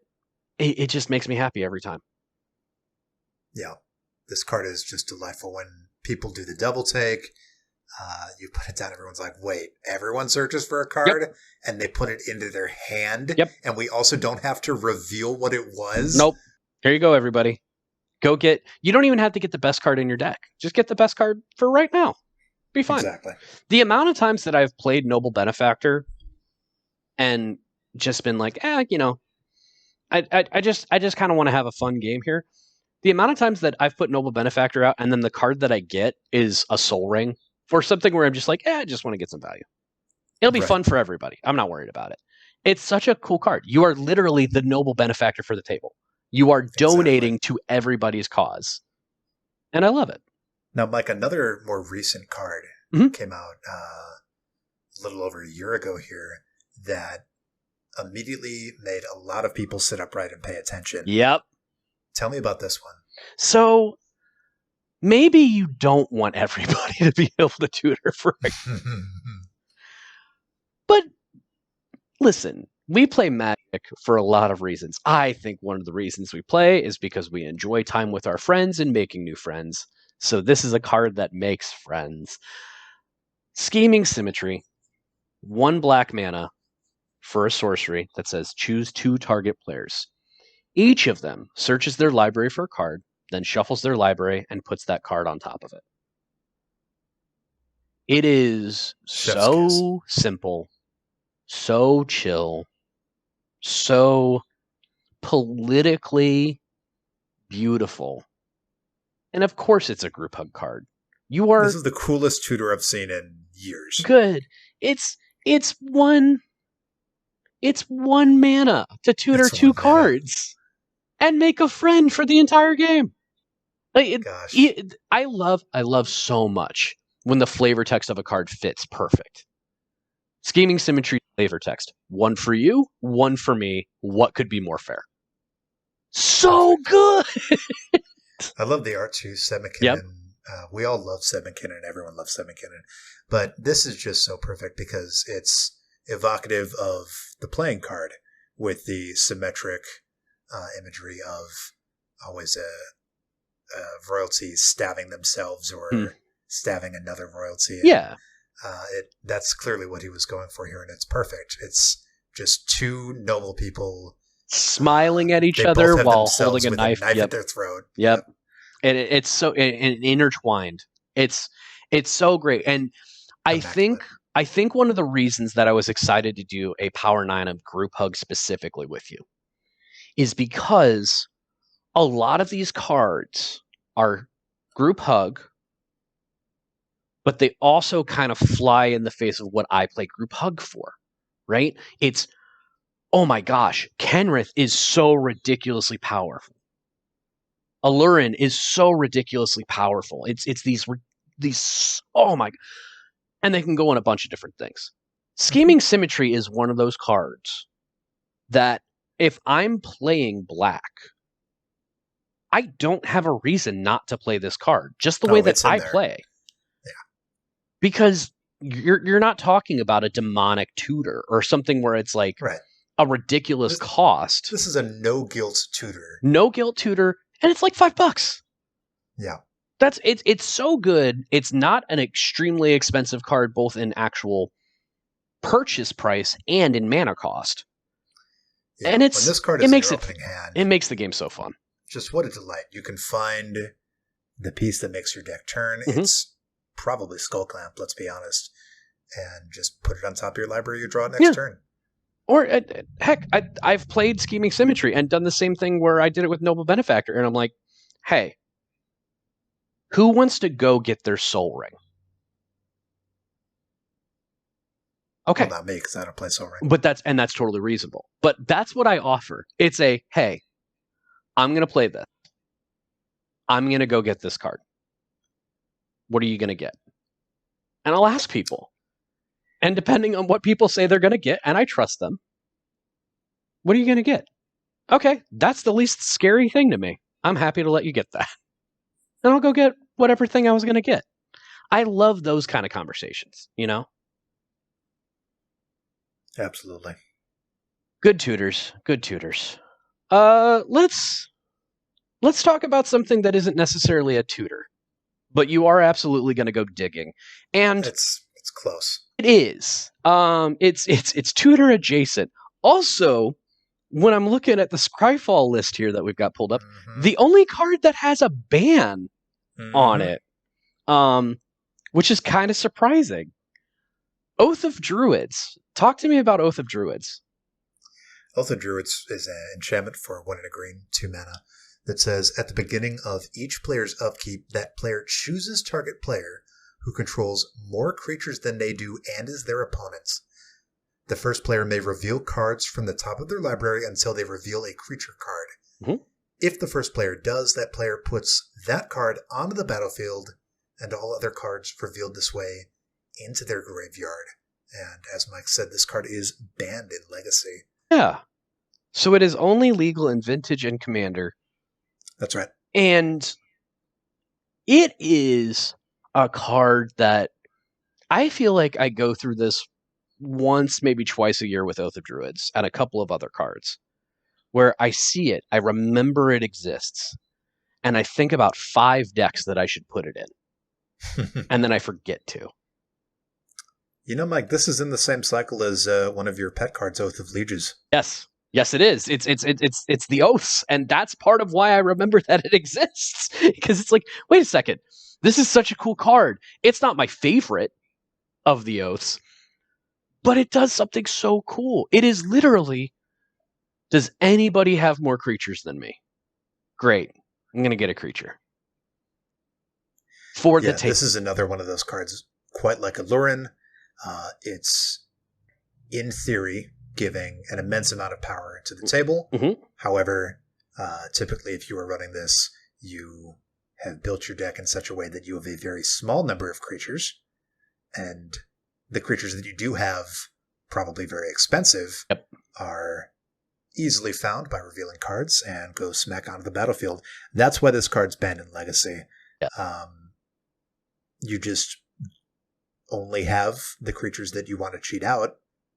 it just makes me happy every time.
Yeah. This card is just delightful. When people do the double take, you put it down, everyone's like, wait, everyone searches for a card?
Yep.
And they put it into their hand?
Yep.
And we also don't have to reveal what it was?
Nope. Here you go, everybody. You don't even have to get the best card in your deck. Just get the best card for right now. Be fine.
Exactly.
The amount of times that I've played Noble Benefactor and just been like, I just kind of want to have a fun game here. The amount of times that I've put Noble Benefactor out and then the card that I get is a Soul Ring for something where I'm just like, I just want to get some value. It'll be fun for everybody. I'm not worried about it. It's such a cool card. You are literally the Noble Benefactor for the table. You are donating to everybody's cause. And I love it.
Now, Mike, another more recent card came out a little over a year ago here that immediately made a lot of people sit upright and pay attention.
Yep.
Tell me about this one.
So maybe you don't want everybody to be able to tutor for it. But listen, we play Magic for a lot of reasons. I think one of the reasons we play is because we enjoy time with our friends and making new friends. So this is a card that makes friends. Scheming Symmetry. 1 black mana for a sorcery that says choose 2 target players. Each of them searches their library for a card, then shuffles their library and puts that card on top of it. It is so simple, so chill, so politically beautiful. And of course it's a group hug card.
This is the coolest tutor I've seen in years.
Good. It's 1 mana to tutor 2 cards and make a friend for the entire game. I love so much when the flavor text of a card fits perfect. Scheming Symmetry flavor text. 1 for you, 1 for me. What could be more fair? So good!
I love the art too, Seb McKinnon.
Yep.
We all love Seb McKinnon. Everyone loves Seb McKinnon. But this is just so perfect because it's evocative of the playing card with the symmetric imagery of always a royalty stabbing themselves or stabbing another royalty.
Yeah.
That's clearly what he was going for here, and it's perfect. It's just 2 noble people
smiling at each other while holding a knife
at their throat.
Yep. And it's so intertwined. It's so great. And I think one of the reasons that I was excited to do a Power 9 of Group Hug specifically with you is because a lot of these cards are Group Hug, but they also kind of fly in the face of what I play Group Hug for, right? It's, oh my gosh, Kenrith is so ridiculously powerful. Alurin is so ridiculously powerful. It's these oh my, and they can go on a bunch of different things. Scheming Symmetry is one of those cards that if I'm playing black, I don't have a reason not to play this card, just the way that I play.
Yeah.
Because you're not talking about a demonic tutor or something where it's like a ridiculous cost.
This is a no guilt tutor.
No guilt tutor. And it's like $5.
Yeah.
It's so good. It's not an extremely expensive card, both in actual purchase price and in mana cost.
Yeah.
And
when this card is in your opening hand,
it makes the game so fun.
Just what a delight. You can find the piece that makes your deck turn. It's probably Skull Clamp, let's be honest. And just put it on top of your library, you draw it next turn.
Or, heck, I've played Scheming Symmetry and done the same thing where I did it with Noble Benefactor. And I'm like, hey, who wants to go get their Soul Ring? Okay.
Well, not me, because I don't play Soul Ring.
But that's totally reasonable. But that's what I offer. It's hey, I'm going to play this. I'm going to go get this card. What are you going to get? And I'll ask people. And depending on what people say they're going to get, and I trust them, what are you going to get? Okay, that's the least scary thing to me. I'm happy to let you get that. And I'll go get whatever thing I was going to get. I love those kind of conversations, you know?
Absolutely.
Good tutors. Good tutors. Let's let's talk about something that isn't necessarily a tutor, but you are absolutely going to go digging, and
It's close.
it is. It's tutor adjacent. Also, when I'm looking at the Scryfall list here that we've got pulled up, the only card that has a ban on it, which is kind of surprising. Oath of Druids. Talk to me about Oath of Druids.
Oath of Druids is an enchantment for 1 and a green, 2 mana, that says at the beginning of each player's upkeep, that player chooses target player who controls more creatures than they do and is their opponent's. The first player may reveal cards from the top of their library until they reveal a creature card.
Mm-hmm.
If the first player does, that player puts that card onto the battlefield and all other cards revealed this way into their graveyard. And as Mike said, this card is banned in Legacy.
Yeah. So it is only legal in Vintage and Commander.
That's right.
And it is a card that I feel like I go through this once, maybe twice a year with Oath of Druids and a couple of other cards where I see it, I remember it exists, and I think about 5 decks that I should put it in. And then I forget to.
You know, Mike, this is in the same cycle as one of your pet cards, Oath of Lieges.
Yes, it is. It's the oaths, and that's part of why I remember that it exists. Because it's like, wait a second, this is such a cool card. It's not my favorite of the oaths, but it does something so cool. It is literally, does anybody have more creatures than me? Great, I'm gonna get a creature for the table.
This is another one of those cards, quite like Alurin. It's, in theory, giving an immense amount of power to the table.
Mm-hmm.
However, typically if you are running this, you have built your deck in such a way that you have a very small number of creatures, and the creatures that you do have, probably very expensive, are easily found by revealing cards and go smack onto the battlefield. That's why this card's banned in Legacy. You just only have the creatures that you want to cheat out,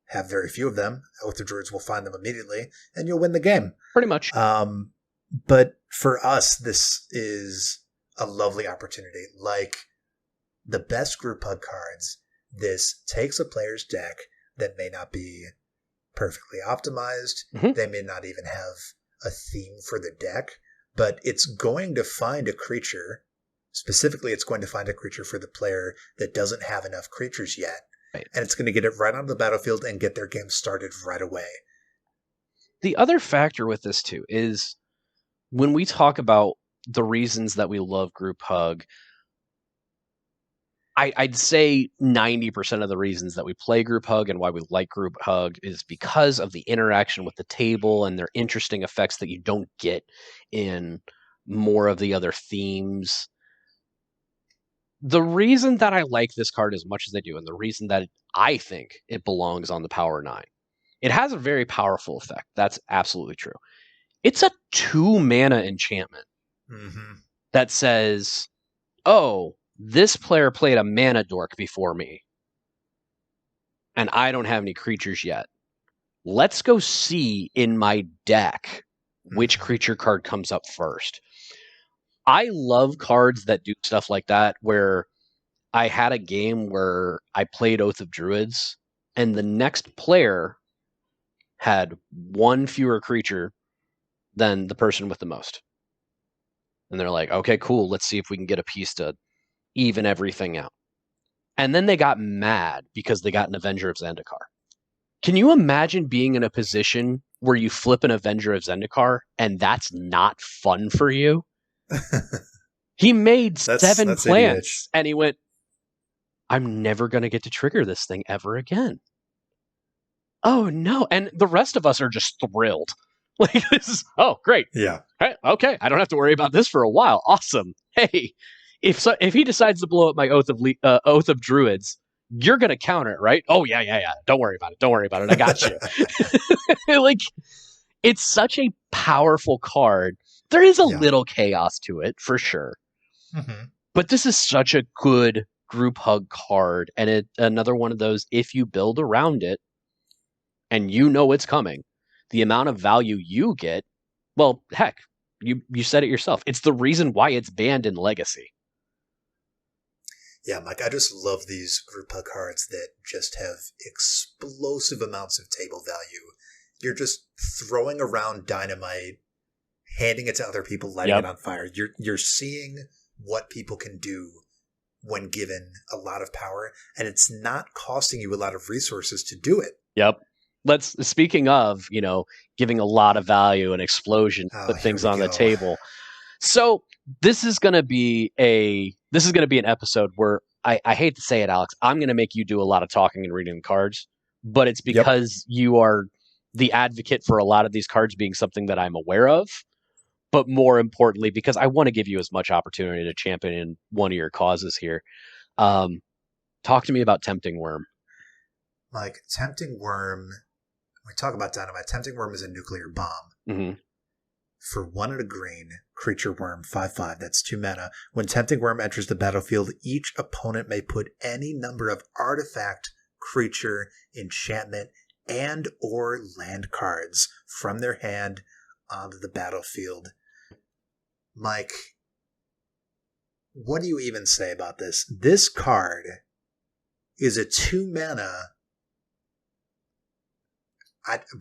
have very few of them. Oath of Druids will find them immediately, and you'll win the game.
Pretty much.
But for us, this is a lovely opportunity. Like the best group hug cards, this takes a player's deck that may not be perfectly optimized.
Mm-hmm.
They may not even have a theme for the deck, but it's going to find a creature. Specifically, it's going to find a creature for the player that doesn't have enough creatures yet.
Right.
And it's going to get it right onto the battlefield and get their game started right away.
The other factor with this, too, is when we talk about the reasons that we love group hug, I'd say 90% of the reasons that we play group hug and why we like group hug is because of the interaction with the table and their interesting effects that you don't get in more of the other themes. The reason that I like this card as much as I do, and the reason that I think it belongs on the Power 9, it has a very powerful effect. That's absolutely true. It's a 2 mana enchantment that says, oh, this player played a mana dork before me, and I don't have any creatures yet. Let's go see in my deck which creature card comes up first. I love cards that do stuff like that, where I had a game where I played Oath of Druids, and the next player had 1 fewer creature than the person with the most. And they're like, okay, cool, let's see if we can get a piece to even everything out. And then they got mad because they got an Avenger of Zendikar. Can you imagine being in a position where you flip an Avenger of Zendikar and that's not fun for you? He made 7 plants and he went, I'm never going to get to trigger this thing ever again. Oh no. And the rest of us are just thrilled. Like, this is, oh, great.
Yeah.
Okay. I don't have to worry about this for a while. Awesome. Hey, if he decides to blow up my Oath of Druids, you're going to counter it, right? Oh, yeah. Don't worry about it. I got you. Like, it's such a powerful card. There is a little chaos to it, for sure. Mm-hmm. But this is such a good group hug card. And another one of those, if you build around it, and you know it's coming, the amount of value you get, well, heck, You said it yourself. It's the reason why it's banned in Legacy.
Yeah, Mike, I just love these group hug cards that just have explosive amounts of table value. You're just throwing around dynamite, handing it to other people, lighting it on fire. You're seeing what people can do when given a lot of power, and it's not costing you a lot of resources to do it.
Yep. Speaking of, giving a lot of value and explosion, put things on the table. So this is going to be an episode where I hate to say it, Alex, I'm going to make you do a lot of talking and reading the cards, but it's because you are the advocate for a lot of these cards being something that I'm aware of, but more importantly, because I want to give you as much opportunity to champion one of your causes here. Talk to me about Tempting Worm.
Like, Tempting Worm, when we talk about dynamite, Tempting Worm is a nuclear bomb.
Mm-hmm.
For 1 and a green, creature worm, 5/5, that's 2 mana. When Tempting Worm enters the battlefield, each opponent may put any number of artifact, creature, enchantment, and or land cards from their hand onto the battlefield. Mike, what do you even say about this? This card is a 2 mana.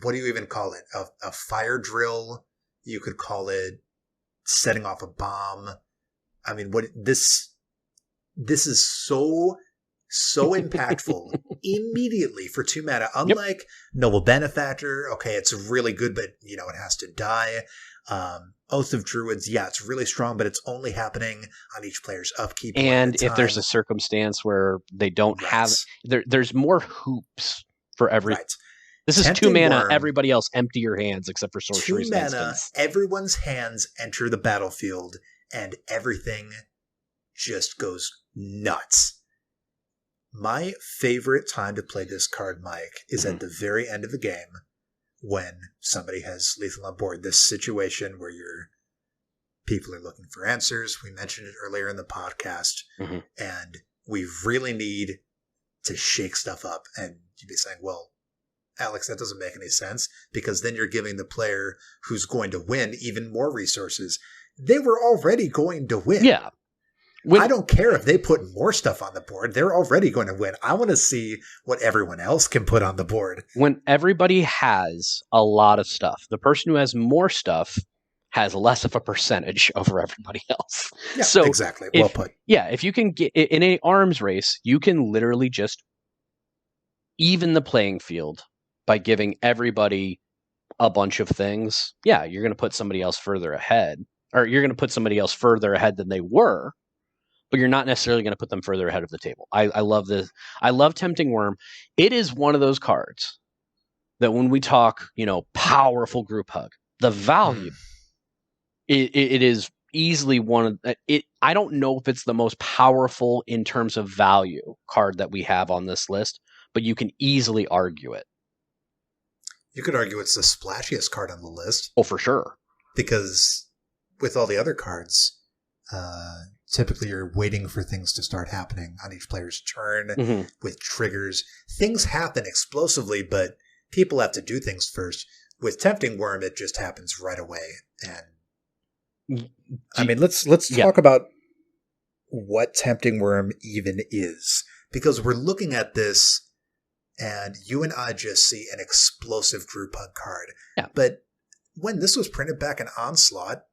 What do you even call it? A fire drill? You could call it setting off a bomb. I mean, this is so impactful immediately for 2 mana. Unlike Noble Benefactor, okay, it's really good, but it has to die. Oath of Druids, it's really strong, but it's only happening on each player's upkeep.
And if there's a circumstance where they don't have, there's more hoops for every. Right. This is Tempting 2 mana. Worm, everybody else empty your hands except for sorceries.
2 mana. Everyone's hands enter the battlefield, and everything just goes nuts. My favorite time to play this card, Mike, is at the very end of the game when somebody has lethal on board. This situation where people are looking for answers. We mentioned it earlier in the podcast, and we really need to shake stuff up. And you'd be saying, well, Alex, that doesn't make any sense, because then you're giving the player who's going to win even more resources. They were already going to win.
Yeah.
I don't care if they put more stuff on the board. They're already going to win. I want to see what everyone else can put on the board.
When everybody has a lot of stuff, the person who has more stuff has less of a percentage over everybody else.
Yeah, so exactly. Well put.
Yeah, if you can get in an arms race, you can literally just even the playing field by giving everybody a bunch of things. Yeah, you're going to put somebody else further ahead, or you're going to put somebody else further ahead than they were, but you're not necessarily going to put them further ahead of the table. I love this. I love Tempting Worm. It is one of those cards that when we talk, powerful group hug, the value, it is easily one of it. I don't know if it's the most powerful in terms of value card that we have on this list, but you can easily argue it.
You could argue it's the splashiest card on the list.
Oh, for sure.
Because with all the other cards, typically you're waiting for things to start happening on each player's turn with triggers. Things happen explosively, but people have to do things first. With Tempting Worm, it just happens right away. And I mean, let's talk about what Tempting Worm even is, because we're looking at this and you and I just see an explosive group hug card.
Yeah.
But when this was printed back in Onslaught,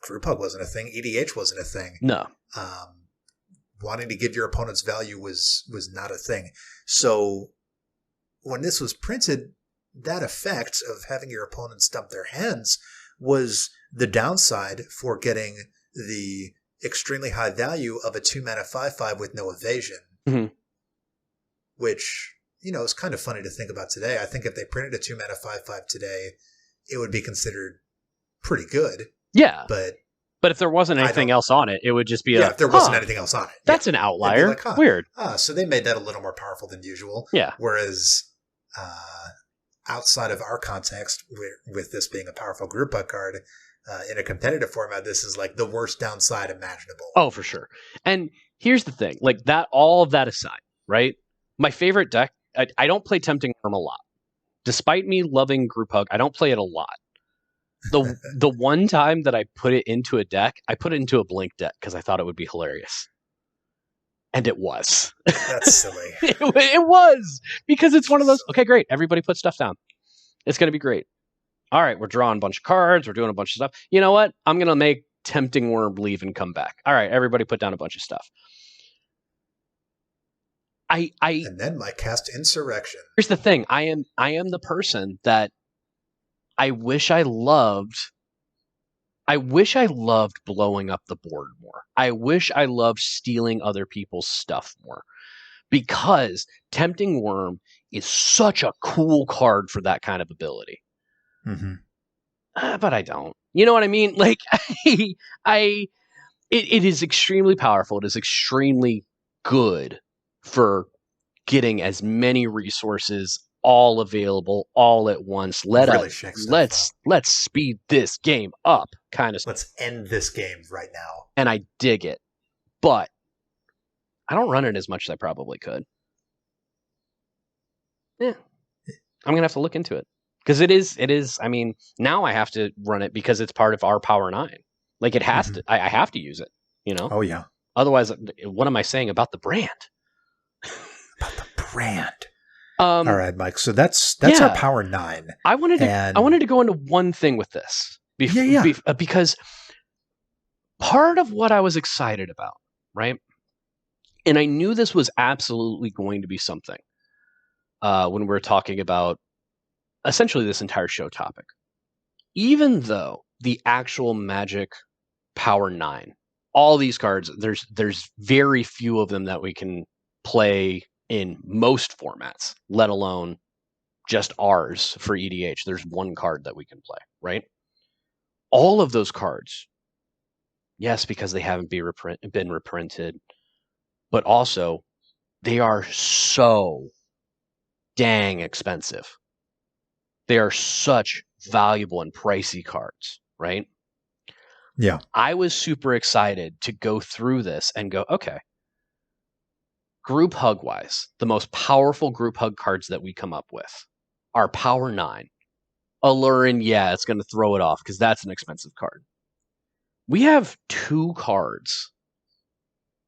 group hug wasn't a thing. EDH wasn't a thing.
No.
Wanting to give your opponents value was not a thing. So when this was printed, that effect of having your opponents dump their hands was the downside for getting the extremely high value of a 2 mana 5/5 with no evasion. Which, is kind of funny to think about today. I think if they printed a 2 mana 5/5 today, it would be considered pretty good.
Yeah.
But
if there wasn't anything else on it, it would just be
if there wasn't anything else on it.
That's an outlier. Like, weird.
So they made that a little more powerful than usual.
Yeah.
Whereas outside of our context, with this being a powerful group hug card, in a competitive format, this is like the worst downside imaginable.
Oh, for sure. And here's the thing, like that, all of that aside, right? My favorite deck, I don't play Tempting Worm a lot. Despite me loving group hug, I don't play it a lot. The one time that I put it into a deck, I put it into a blink deck because I thought it would be hilarious. And it was.
That's silly.
It was, because it's one of those, okay, great, everybody put stuff down. It's going to be great. All right, we're drawing a bunch of cards. We're doing a bunch of stuff. You know what? I'm going to make Tempting Worm leave and come back. All right, everybody put down a bunch of stuff.
And then my cast Insurrection.
Here's the thing. I am the person that I wish I loved blowing up the board more. I wish I loved stealing other people's stuff more, because Tempting Worm is such a cool card for that kind of ability.
Mm-hmm.
But I don't. You know what I mean? Like, it is extremely powerful. It is extremely good for getting as many resources all available all at once. Let's speed this game up, kind of.
Let's end this game right now.
And I dig it, but I don't run it as much as I probably could. Yeah, I'm gonna have to look into it, because it is. I mean, now I have to run it because it's part of our Power 9. Like, it has to. I have to use it. You know.
Oh yeah.
Otherwise, what am I saying about the brand?
About the brand. All right, Mike. So that's our Power 9.
I wanted to go into one thing with this. Because part of what I was excited about, right? And I knew this was absolutely going to be something when we were talking about essentially this entire show topic. Even though the actual Magic Power 9, all these cards, there's very few of them that we can play in most formats, let alone just ours for EDH. There's one card that we can play, right? All of those cards, yes, because they haven't been reprinted, but also they are so dang expensive. They are such valuable and pricey cards, right?
Yeah.
I was super excited to go through this and go, okay, group hug wise, the most powerful group hug cards that we come up with are Power 9. Allurin, yeah, it's going to throw it off because that's an expensive card. We have 2 cards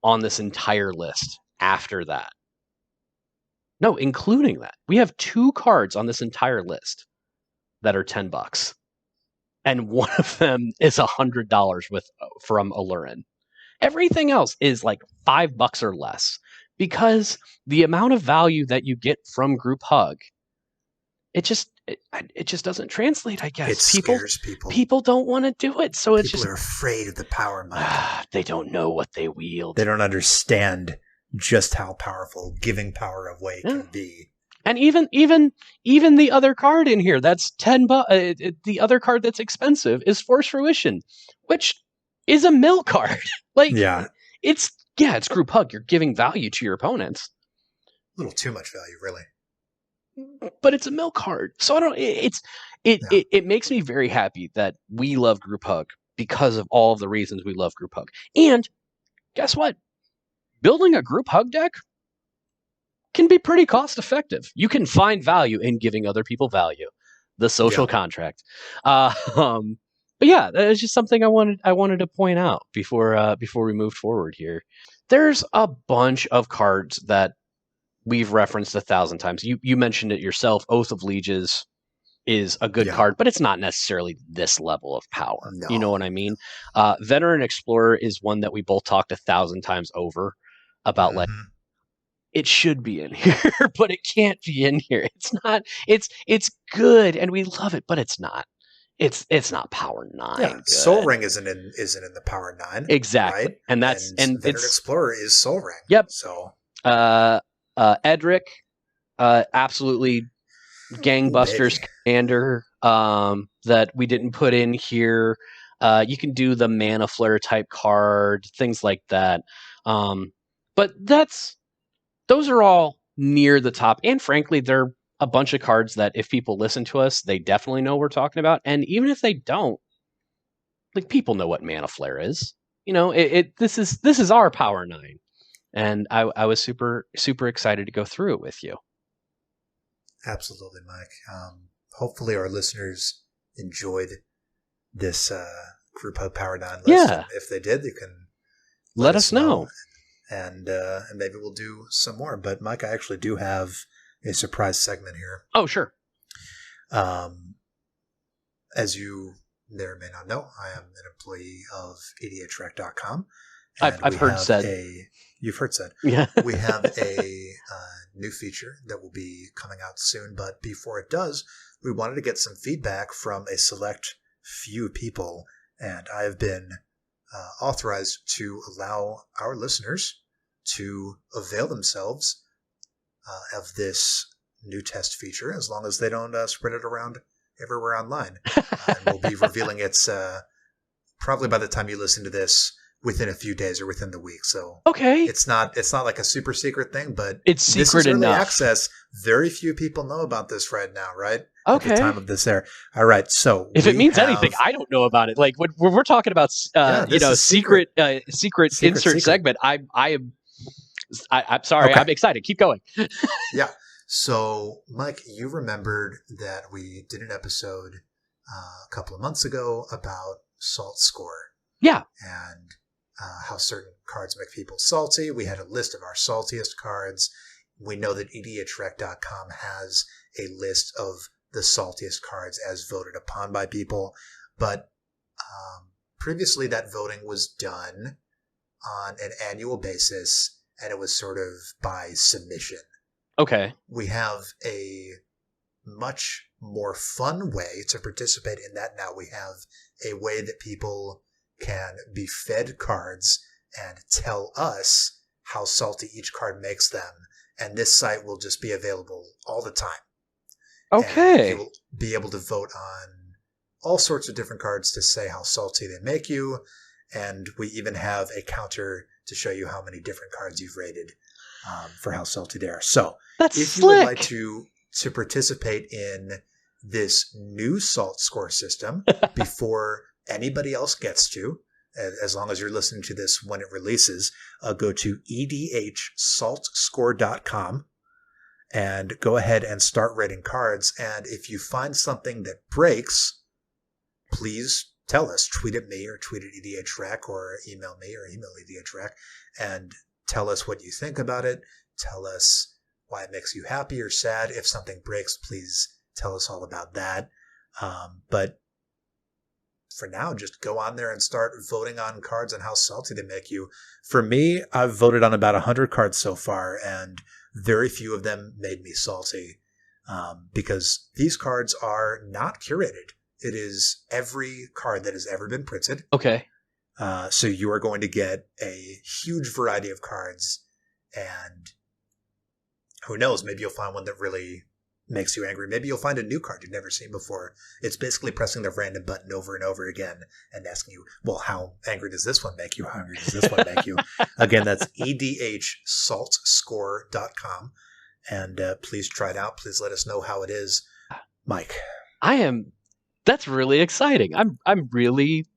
on this entire list after that. No, including that. We have 2 cards on this entire list that are $10. And one of them is $100 from Allurin. Everything else is like $5 or less, because the amount of value that you get from group hug, it just doesn't translate, I guess.
It scares people.
People don't want to do it, so
people are afraid of the power, Mike.
They don't know what they wield.
They don't understand just how powerful giving power away can be.
And even the other card in here that's $10. The other card that's expensive is Force Fruition, which is a mill card. Like, it's group hug. You're giving value to your opponents.
A little too much value, really.
But it's a mill card, so I don't. It makes me very happy that we love group hug because of all of the reasons we love group hug. And guess what? Building a group hug deck can be pretty cost effective. You can find value in giving other people value, the social contract. But yeah, that's just something I wanted to point out before we moved forward here. There's a bunch of cards that we've referenced 1,000 times. You mentioned it yourself. Oath of Lieges is a good card, but it's not necessarily this level of power. No. You know what I mean? Veteran Explorer is one that we both talked 1,000 times over about, like, it should be in here, but it can't be in here. It's not. It's good, and we love it, but it's not. It's not Power 9. Yeah,
Soul Ring isn't in the Power 9.
Exactly,
right?
And
Veteran Explorer is Soul Ring.
Yep.
So,
Edric, absolutely gangbusters commander. That we didn't put in here. You can do the Mana Flare type card, things like that. But those are all near the top. And frankly, they're a bunch of cards that if people listen to us, they definitely know what we're talking about. And even if they don't, like, people know what Mana Flare is. You know, this is our Power 9. And I was super, super excited to go through it with you.
Absolutely, Mike. Hopefully our listeners enjoyed this Group Hug Power 9 list.
Yeah.
And if they did, you can
let us know.
And maybe we'll do some more. But Mike, I actually do have a surprise segment here.
Oh, sure.
As you may or may not know, I am an employee of EDHREC.com.
I've heard said.
You've heard said.
Yeah.
We have a new feature that will be coming out soon. But before it does, we wanted to get some feedback from a select few people. And I have been authorized to allow our listeners to avail themselves of this new test feature as long as they don't spread it around everywhere online. And we'll be revealing it probably by the time you listen to this, within a few days or within the week. So
okay,
it's not like a super secret thing, but
it's secret
early
enough.
Access. Very few people know about this right now, right?
Okay.
At the time of this air. All right. So
if it means anything, I don't know about it. Like when we're talking about secret insert segment, I'm sorry. Okay. I'm excited. Keep going.
Yeah. So, Mike, you remembered that we did an episode a couple of months ago about salt score.
Yeah.
And how certain cards make people salty. We had a list of our saltiest cards. We know that EDHREC.com has a list of the saltiest cards as voted upon by people. But previously that voting was done on an annual basis, and it was sort of by submission.
Okay.
We have a much more fun way to participate in that now. We have a way that people can be fed cards and tell us how salty each card makes them. And this site will just be available all the time.
Okay.
And you'll be able to vote on all sorts of different cards to say how salty they make you. And we even have a counter to show you how many different cards you've rated for how salty they are. So
that's
if
slick.
You would like to participate in this new salt score system before anybody else gets to, as long as you're listening to this when it releases, go to edhsaltscore.com and go ahead and start rating cards. And if you find something that breaks, please tell us. Tweet at me or tweet at EDHREC or email me or email EDHREC and tell us what you think about it. Tell us why it makes you happy or sad. If something breaks, please tell us all about that. But for now, just go on there and start voting on cards and how salty they make you. For me, I've voted on about 100 cards so far, and very few of them made me salty because these cards are not curated. It is every card that has ever been printed.
Okay.
So you are going to get a huge variety of cards, and who knows, maybe you'll find one that really makes you angry. Maybe you'll find a new card you've never seen before. It's basically pressing the random button over and over again and asking you, well, how angry does this one make you? How angry does this one make you? Again, that's edhsaltscore.com. And please try it out. Please let us know how it is. Mike.
That's really exciting. I'm really,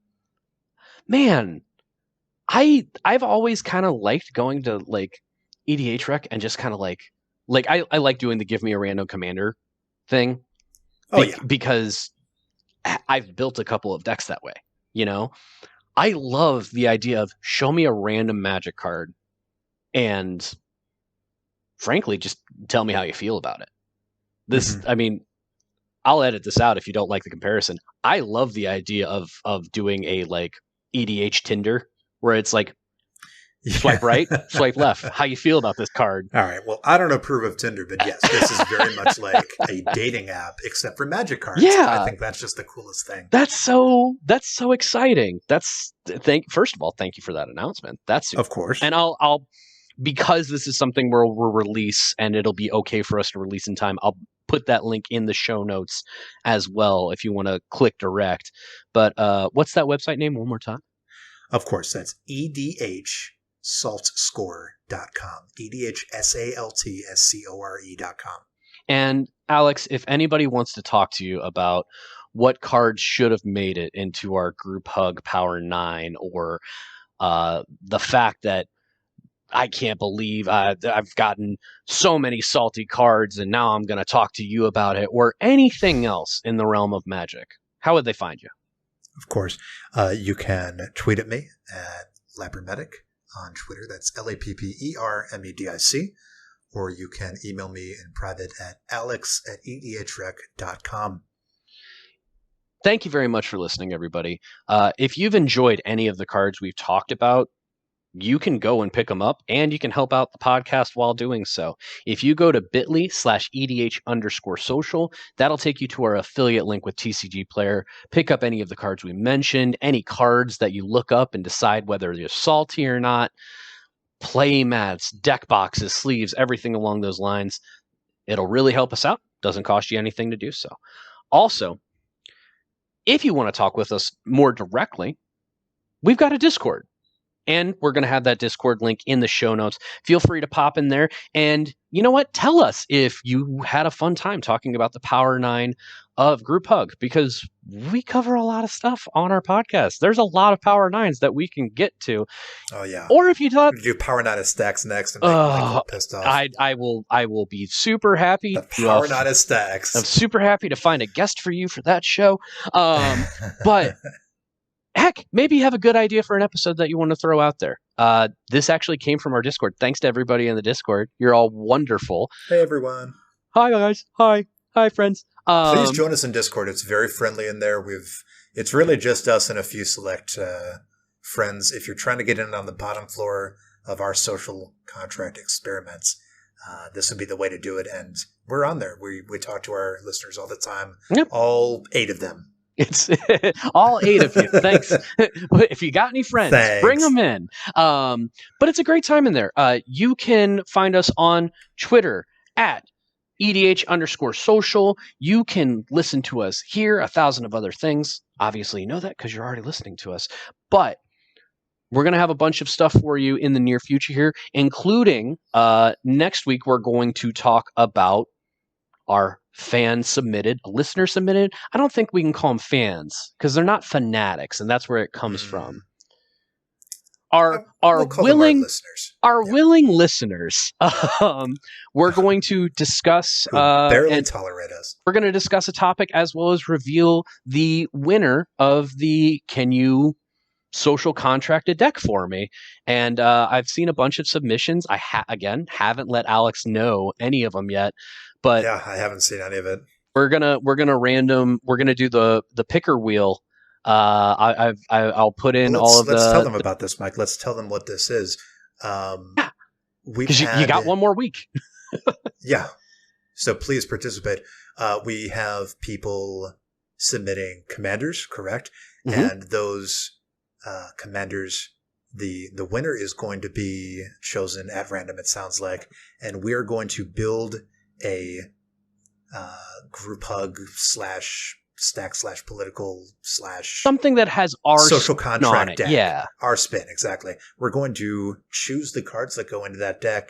man, I've always kind of liked going to like EDHREC and just kind of like I like doing the give me a random commander thing.
Oh, yeah.
Because I've built a couple of decks that way, you know? I love the idea of show me a random Magic card and frankly, just tell me how you feel about it. This, I mean, I'll edit this out if you don't like the comparison. I love the idea of doing a like EDH Tinder where it's like, swipe right, swipe left. How you feel about this card?
All right. Well, I don't approve of Tinder, but yes, this is very much like a dating app, except for Magic cards.
Yeah,
I think that's just the coolest thing.
That's so exciting. First of all, thank you for that announcement. That's super.
Of course.
And I'll because this is something where we'll release and it'll be okay for us to release in time. I'll put that link in the show notes as well if you want to click direct. But what's that website name one more time?
Of course, that's edhsaltscore.com. edhsaltscore.com.
And Alex, if anybody wants to talk to you about what cards should have made it into our group hug Power 9 or the fact that I can't believe I've gotten so many salty cards and now I'm going to talk to you about it or anything else in the realm of Magic, how would they find you?
Of course. You can tweet at me at Lappermedic on Twitter. That's LAPPERMEDIC. Or you can email me in private at alex@edhrec.com.
Thank you very much for listening, everybody. If you've enjoyed any of the cards we've talked about, you can go and pick them up, and you can help out the podcast while doing so. If you go to bit.ly/EDH_social, that'll take you to our affiliate link with TCG Player. Pick up any of the cards we mentioned, any cards that you look up and decide whether they're salty or not, play mats, deck boxes, sleeves, everything along those lines. It'll really help us out. Doesn't cost you anything to do so. Also, if you want to talk with us more directly, we've got a Discord. And we're going to have that Discord link in the show notes. Feel free to pop in there. And you know what? Tell us if you had a fun time talking about the Power 9 of Group Hug, because we cover a lot of stuff on our podcast. There's a lot of Power 9s that we can get to.
Oh, yeah.
Or if you thought...
We do Power 9 of Stacks next and make Michael pissed off.
I will be super happy.
The Power 9 of Stacks.
I'm super happy to find a guest for you for that show. But... heck, maybe you have a good idea for an episode that you want to throw out there. This actually came from our Discord. Thanks to everybody in the Discord. You're all wonderful.
Hey, everyone.
Hi, guys. Hi, friends.
Please join us in Discord. It's very friendly in there. It's really just us and a few select friends. If you're trying to get in on the bottom floor of our social contract experiments, this would be the way to do it. And we're on there. We talk to our listeners all the time. Yep. All 8 of them.
It's all 8 of you. Thanks. If you got any friends, bring them in. But it's a great time in there. You can find us on Twitter at EDH_social. You can listen to us here, 1,000 of other things. Obviously, you know that because you're already listening to us. But we're going to have a bunch of stuff for you in the near future here, including next week we're going to talk about our listener submitted. I don't think we can call them fans because they're not fanatics, and that's where it comes from. Our willing listeners. We're going to discuss
barely tolerate us.
We're going to discuss a topic as well as reveal the winner of the Can You Social Contract a Deck for Me. And I've seen a bunch of submissions. I haven't let Alex know any of them yet. But
yeah, I haven't seen any of it.
We're gonna do the picker wheel. I'll put in all of
Let's tell them about this, Mike. Let's tell them what this is.
Because you got one more week.
Yeah. So please participate. We have people submitting commanders, correct? Mm-hmm. And those commanders, the winner is going to be chosen at random, it sounds like. And we're going to build a group hug / political /
something that has our
social contract deck.
Yeah,
our spin, exactly. We're going to choose the cards that go into that deck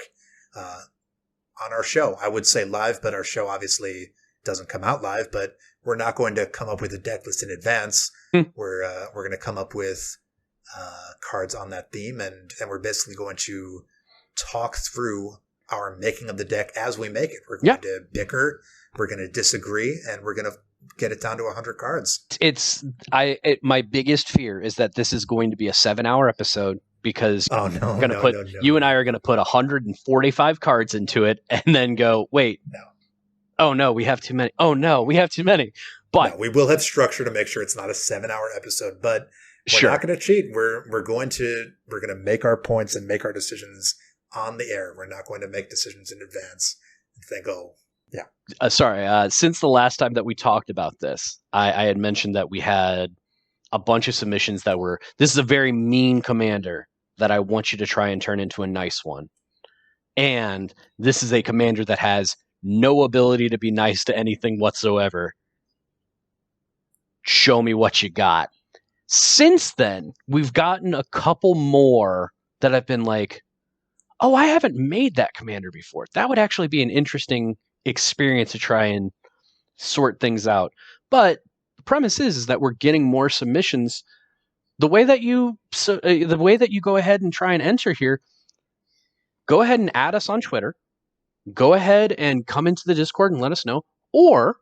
on our show. I would say live, but our show obviously doesn't come out live. But we're not going to come up with a deck list in advance. We're going to come up with cards on that theme, and we're basically going to talk through our making of the deck as we make it. We're going to bicker, we're going to disagree, and we're going to get it down to 100 cards. My biggest fear is that this is going to be a 7-hour episode because you and I are going to put 145 cards into it and then go, wait, oh no, we have too many. Oh no, we have too many. But no, we will have structure to make sure it's not a 7-hour episode, but we're not going to cheat. We're going to make our points and make our decisions on the air. We're not going to make decisions in advance and think,
since the last time that we talked about this, I had mentioned that we had a bunch of submissions that were, this is a very mean commander that I want you to try and turn into a nice one. And this is a commander that has no ability to be nice to anything whatsoever. Show me what you got. Since then, we've gotten a couple more that I've been like, oh, I haven't made that commander before. That would actually be an interesting experience to try and sort things out. But the premise is that we're getting more submissions. The way that you go ahead and try and enter here, go ahead and add us on Twitter. Go ahead and come into the Discord and let us know. Or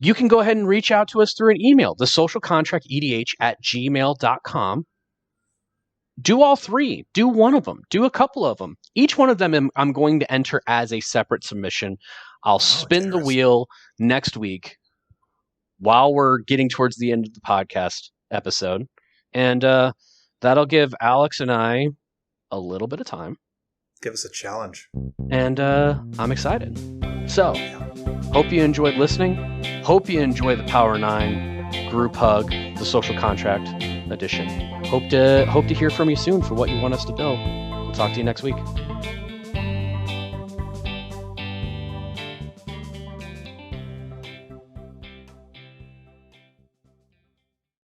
you can go ahead and reach out to us through an email, thesocialcontractedh@gmail.com. Do all three. Do one of them. Do a couple of them. Each one of them I'm going to enter as a separate submission. I'll spin the wheel next week while we're getting towards the end of the podcast episode. And that'll give Alex and I a little bit of time.
Give us a challenge.
And I'm excited. So, hope you enjoyed listening. Hope you enjoy the Power 9 group hug, the social contract edition. Hope to hear from you soon for what you want us to build. We'll talk to you next week.